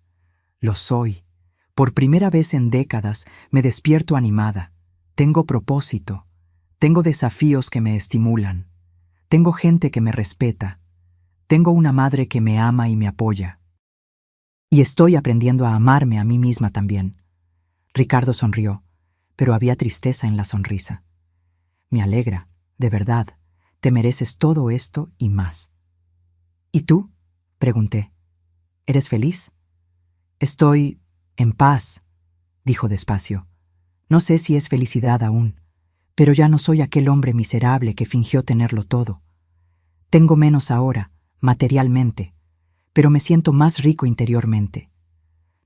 Lo soy. Por primera vez en décadas me despierto animada. Tengo propósito. Tengo desafíos que me estimulan. Tengo gente que me respeta. Tengo una madre que me ama y me apoya. Y estoy aprendiendo a amarme a mí misma también. Ricardo sonrió, pero había tristeza en la sonrisa. Me alegra, de verdad. Te mereces todo esto y más. ¿Y tú?, pregunté. ¿Eres feliz? Estoy en paz, dijo despacio. No sé si es felicidad aún, Pero ya no soy aquel hombre miserable que fingió tenerlo todo. Tengo menos ahora, materialmente, pero me siento más rico interiormente.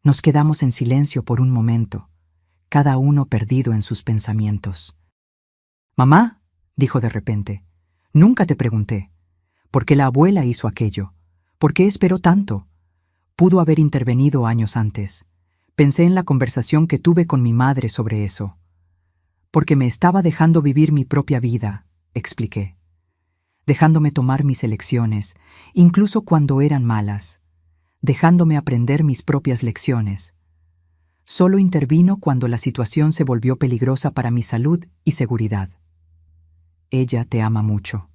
Nos quedamos en silencio por un momento, cada uno perdido en sus pensamientos. «Mamá», dijo de repente, «nunca te pregunté. ¿Por qué la abuela hizo aquello? ¿Por qué esperó tanto? Pudo haber intervenido años antes. Pensé en la conversación que tuve con mi madre sobre eso. Porque me estaba dejando vivir mi propia vida», expliqué. «Dejándome tomar mis elecciones, incluso cuando eran malas. Dejándome aprender mis propias lecciones. Solo intervino cuando la situación se volvió peligrosa para mi salud y seguridad». «Ella te ama mucho»,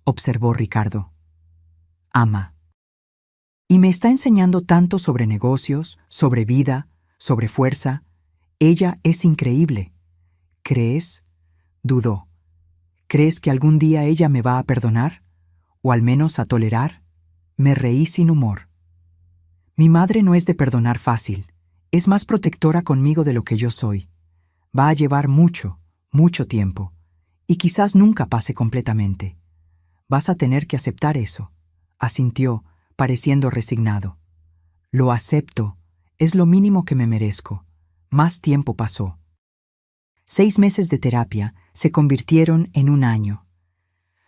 observó Ricardo. «Ama. Y me está enseñando tanto sobre negocios, sobre vida, sobre fuerza. Ella es increíble. ¿Crees?», dudó. «¿Crees que algún día ella me va a perdonar? ¿O al menos a tolerar?». Me reí sin humor. «Mi madre no es de perdonar fácil. Es más protectora conmigo de lo que yo soy. Va a llevar mucho, mucho tiempo. Y quizás nunca pase completamente. Vas a tener que aceptar eso», asintió, pareciendo resignado. «Lo acepto. Es lo mínimo que me merezco». Más tiempo pasó. 6 meses de terapia se convirtieron en 1 año.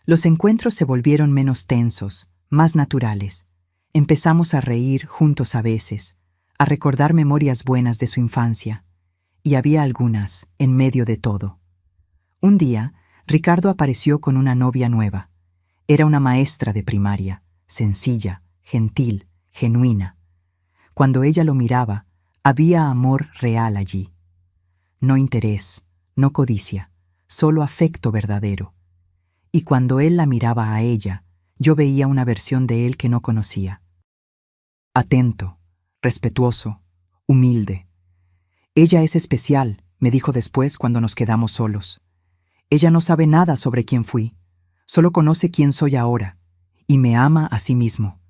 Los encuentros se volvieron menos tensos, más naturales. Empezamos a reír juntos a veces, a recordar memorias buenas de su infancia. Y había algunas, en medio de todo. Un día, Ricardo apareció con una novia nueva. Era una maestra de primaria, sencilla, gentil, genuina. Cuando ella lo miraba, había amor real allí. No interés, no codicia, solo afecto verdadero. Y cuando él la miraba a ella, yo veía una versión de él que no conocía. Atento, respetuoso, humilde. «Ella es especial», me dijo después cuando nos quedamos solos. «Ella no sabe nada sobre quién fui, solo conoce quién soy ahora, y me ama a sí mismo.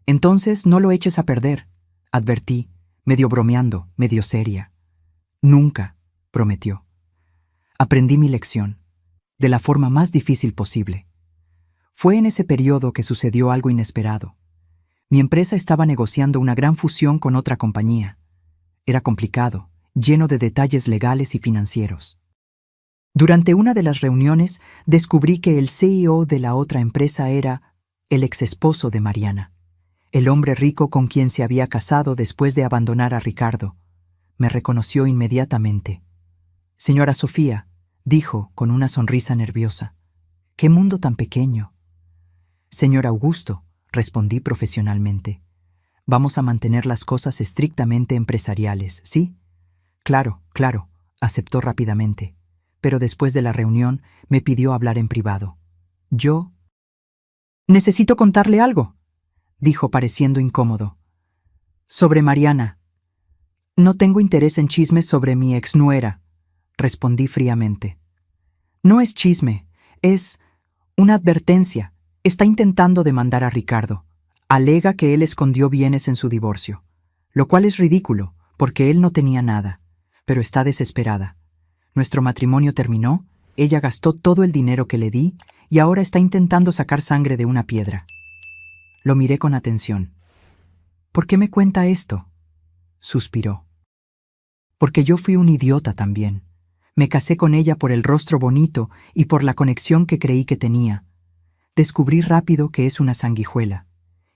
Entonces no lo eches a perder», advertí, medio bromeando, medio seria. «Nunca», prometió. Aprendí mi lección, de la forma más difícil posible. Fue en ese periodo que sucedió algo inesperado. Mi empresa estaba negociando una gran fusión con otra compañía. Era complicado, lleno de detalles legales y financieros. Durante una de las reuniones, descubrí que el CEO de la otra empresa era el exesposo de Mariana, el hombre rico con quien se había casado después de abandonar a Ricardo. Me reconoció inmediatamente. «Señora Sofía», dijo con una sonrisa nerviosa. «¡Qué mundo tan pequeño!». «Señor Augusto», respondí profesionalmente. «Vamos a mantener las cosas estrictamente empresariales, ¿sí?». «Claro, claro», aceptó rápidamente. Pero después de la reunión me pidió hablar en privado. Yo... «Necesito contarle algo», dijo pareciendo incómodo. «Sobre Mariana». «No tengo interés en chismes sobre mi exnuera», respondí fríamente. «No es chisme, es una advertencia. Está intentando demandar a Ricardo. Alega que él escondió bienes en su divorcio, lo cual es ridículo, porque él no tenía nada, pero está desesperada. Nuestro matrimonio terminó, ella gastó todo el dinero que le di y ahora está intentando sacar sangre de una piedra». Lo miré con atención. «¿Por qué me cuenta esto?», suspiró. «Porque yo fui un idiota también. Me casé con ella por el rostro bonito y por la conexión que creí que tenía. Descubrí rápido que es una sanguijuela,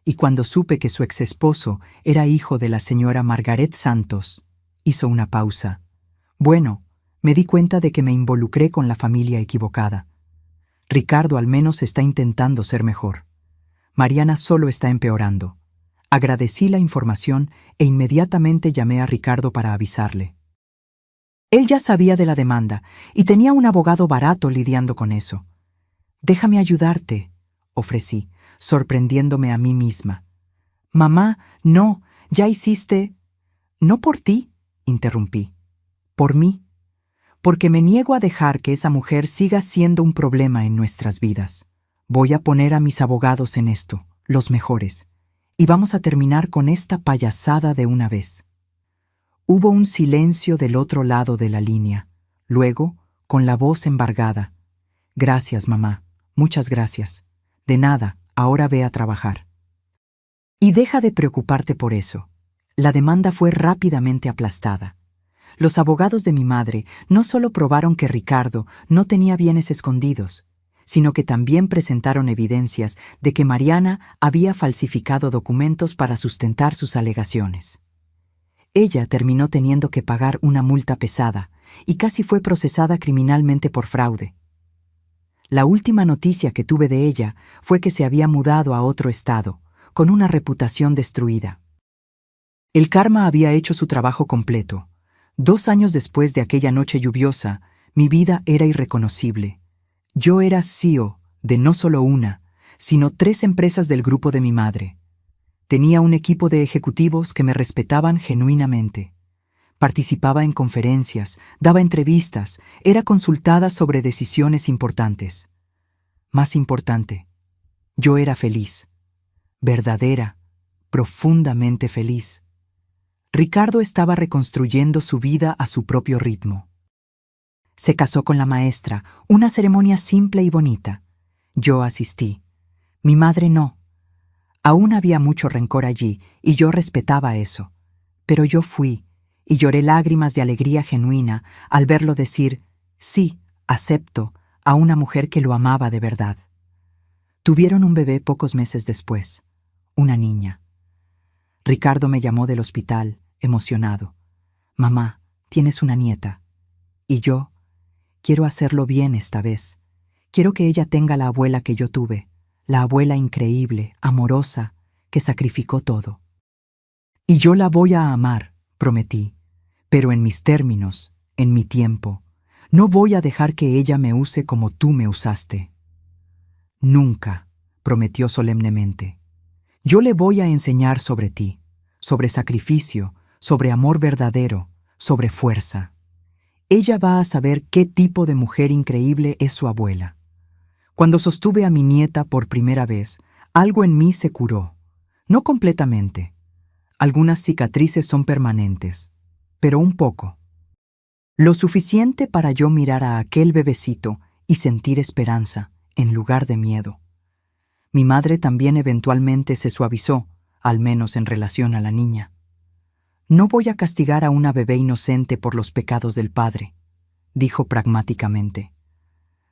y cuando supe que su exesposo era hijo de la señora Margaret Santos, hizo una pausa. Bueno, me di cuenta de que me involucré con la familia equivocada. Ricardo al menos está intentando ser mejor. Mariana solo está empeorando. Agradecí la información e inmediatamente llamé a Ricardo para avisarle. Él ya sabía de la demanda y tenía un abogado barato lidiando con eso. «Déjame ayudarte», ofrecí, sorprendiéndome a mí misma. «Mamá, no, ya hiciste...». «No por ti», interrumpí. «Por mí. Porque me niego a dejar que esa mujer siga siendo un problema en nuestras vidas. Voy a poner a mis abogados en esto, los mejores, y vamos a terminar con esta payasada de una vez». Hubo un silencio del otro lado de la línea. Luego, con la voz embargada. Gracias, mamá. Muchas gracias. De nada, ahora ve a trabajar. Y deja de preocuparte por eso. La demanda fue rápidamente aplastada. Los abogados de mi madre no solo probaron que Ricardo no tenía bienes escondidos, sino que también presentaron evidencias de que Mariana había falsificado documentos para sustentar sus alegaciones. Ella terminó teniendo que pagar una multa pesada y casi fue procesada criminalmente por fraude. La última noticia que tuve de ella fue que se había mudado a otro estado, con una reputación destruida. El karma había hecho su trabajo completo. 2 años después de aquella noche lluviosa, mi vida era irreconocible. Yo era CEO de no solo una, sino 3 empresas del grupo de mi madre. Tenía un equipo de ejecutivos que me respetaban genuinamente. Participaba en conferencias, daba entrevistas, era consultada sobre decisiones importantes. Más importante, yo era feliz. Verdadera, profundamente feliz. Ricardo estaba reconstruyendo su vida a su propio ritmo. Se casó con la maestra, una ceremonia simple y bonita. Yo asistí. Mi madre no. Aún había mucho rencor allí, y yo respetaba eso. Pero yo fui, y lloré lágrimas de alegría genuina al verlo decir, sí, acepto, a una mujer que lo amaba de verdad. Tuvieron un bebé pocos meses después, una niña. Ricardo me llamó del hospital, emocionado. Mamá, tienes una nieta. Y yo, quiero hacerlo bien esta vez. Quiero que ella tenga la abuela que yo tuve, la abuela increíble, amorosa, que sacrificó todo. Y yo la voy a amar, prometí, pero en mis términos, en mi tiempo. No voy a dejar que ella me use como tú me usaste. Nunca, prometió solemnemente. Yo le voy a enseñar sobre ti, sobre sacrificio, sobre amor verdadero, sobre fuerza. Ella va a saber qué tipo de mujer increíble es su abuela. Cuando sostuve a mi nieta por primera vez, algo en mí se curó. No completamente. Algunas cicatrices son permanentes, pero un poco. Lo suficiente para yo mirar a aquel bebecito y sentir esperanza, en lugar de miedo. Mi madre también eventualmente se suavizó, al menos en relación a la niña. No voy a castigar a una bebé inocente por los pecados del padre, dijo pragmáticamente.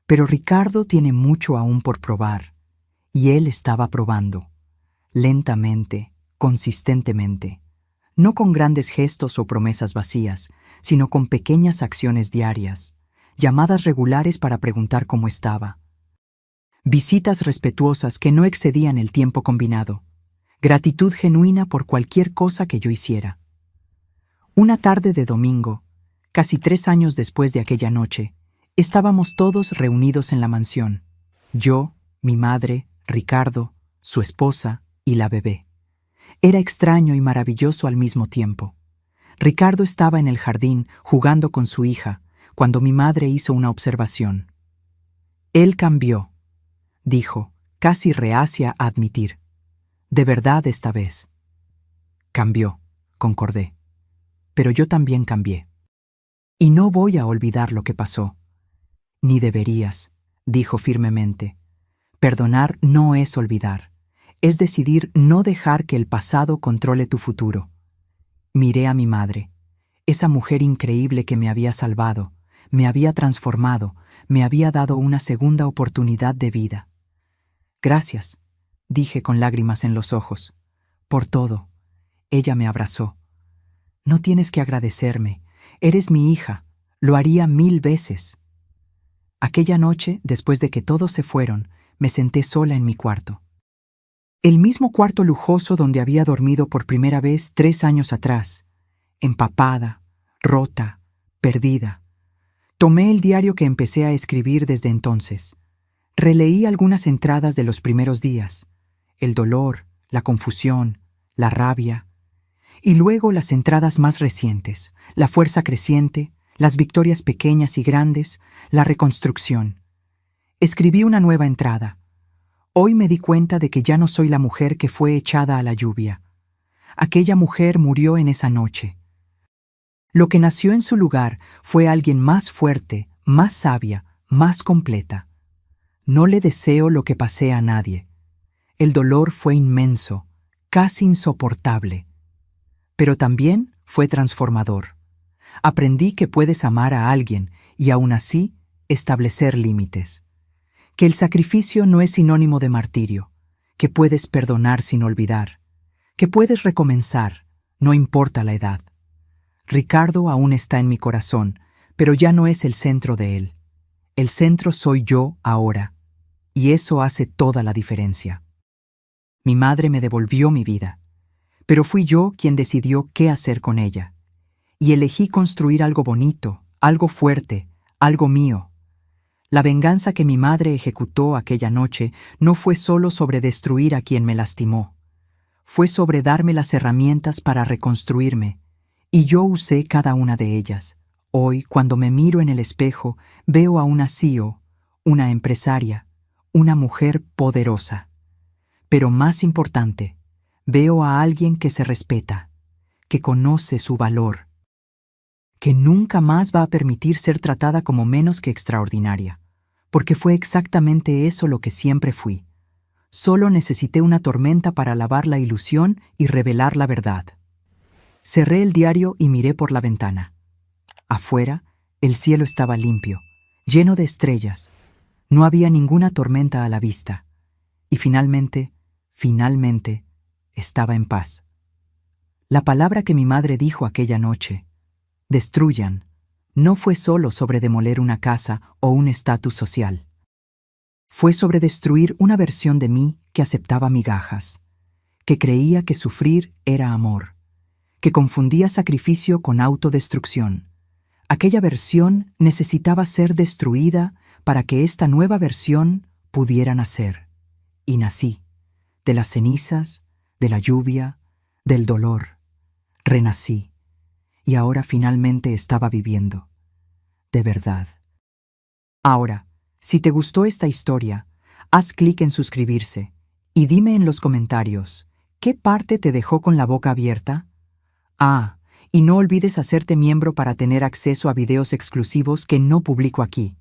Pero Ricardo tiene mucho aún por probar, y él estaba probando, lentamente, consistentemente, no con grandes gestos o promesas vacías, sino con pequeñas acciones diarias, llamadas regulares para preguntar cómo estaba. Visitas respetuosas que no excedían el tiempo combinado. Gratitud genuina por cualquier cosa que yo hiciera. Una tarde de domingo, casi 3 años después de aquella noche, estábamos todos reunidos en la mansión. Yo, mi madre, Ricardo, su esposa y la bebé. Era extraño y maravilloso al mismo tiempo. Ricardo estaba en el jardín jugando con su hija cuando mi madre hizo una observación. Él cambió, dijo, casi reacia a admitir. De verdad esta vez. Cambió, concordé. Pero yo también cambié. Y no voy a olvidar lo que pasó. Ni deberías, dijo firmemente. Perdonar no es olvidar. Es decidir no dejar que el pasado controle tu futuro. Miré a mi madre, esa mujer increíble que me había salvado, me había transformado, me había dado una segunda oportunidad de vida. Gracias, dije con lágrimas en los ojos, por todo. Ella me abrazó. No tienes que agradecerme, eres mi hija, lo haría 1000 veces. Aquella noche, después de que todos se fueron, me senté sola en mi cuarto. El mismo cuarto lujoso donde había dormido por primera vez 3 años atrás, empapada, rota, perdida. Tomé el diario que empecé a escribir desde entonces. Releí algunas entradas de los primeros días, el dolor, la confusión, la rabia, y luego las entradas más recientes, la fuerza creciente, las victorias pequeñas y grandes, la reconstrucción. Escribí una nueva entrada. Hoy me di cuenta de que ya no soy la mujer que fue echada a la lluvia. Aquella mujer murió en esa noche. Lo que nació en su lugar fue alguien más fuerte, más sabia, más completa. No le deseo lo que pasé a nadie. El dolor fue inmenso, casi insoportable. Pero también fue transformador. Aprendí que puedes amar a alguien y aún así establecer límites. Que el sacrificio no es sinónimo de martirio. Que puedes perdonar sin olvidar. Que puedes recomenzar, no importa la edad. Ricardo aún está en mi corazón, pero ya no es el centro de él. El centro soy yo ahora, y eso hace toda la diferencia. Mi madre me devolvió mi vida, pero fui yo quien decidió qué hacer con ella. Y elegí construir algo bonito, algo fuerte, algo mío. La venganza que mi madre ejecutó aquella noche no fue solo sobre destruir a quien me lastimó. Fue sobre darme las herramientas para reconstruirme, y yo usé cada una de ellas. Hoy, cuando me miro en el espejo, veo a una CEO, una empresaria, una mujer poderosa. Pero más importante, veo a alguien que se respeta, que conoce su valor, que nunca más va a permitir ser tratada como menos que extraordinaria, porque fue exactamente eso lo que siempre fui. Solo necesité una tormenta para lavar la ilusión y revelar la verdad. Cerré el diario y miré por la ventana. Afuera, el cielo estaba limpio, lleno de estrellas. No había ninguna tormenta a la vista. Y finalmente, estaba en paz. La palabra que mi madre dijo aquella noche, destruyan, no fue solo sobre demoler una casa o un estatus social. Fue sobre destruir una versión de mí que aceptaba migajas, que creía que sufrir era amor, que confundía sacrificio con autodestrucción. Aquella versión necesitaba ser destruida para que esta nueva versión pudiera nacer. Y nací, de las cenizas, de la lluvia, del dolor. Renací, y ahora finalmente estaba viviendo. De verdad. Ahora, si te gustó esta historia, haz clic en suscribirse y dime en los comentarios, ¿qué parte te dejó con la boca abierta? Y no olvides hacerte miembro para tener acceso a videos exclusivos que no publico aquí.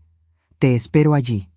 Te espero allí.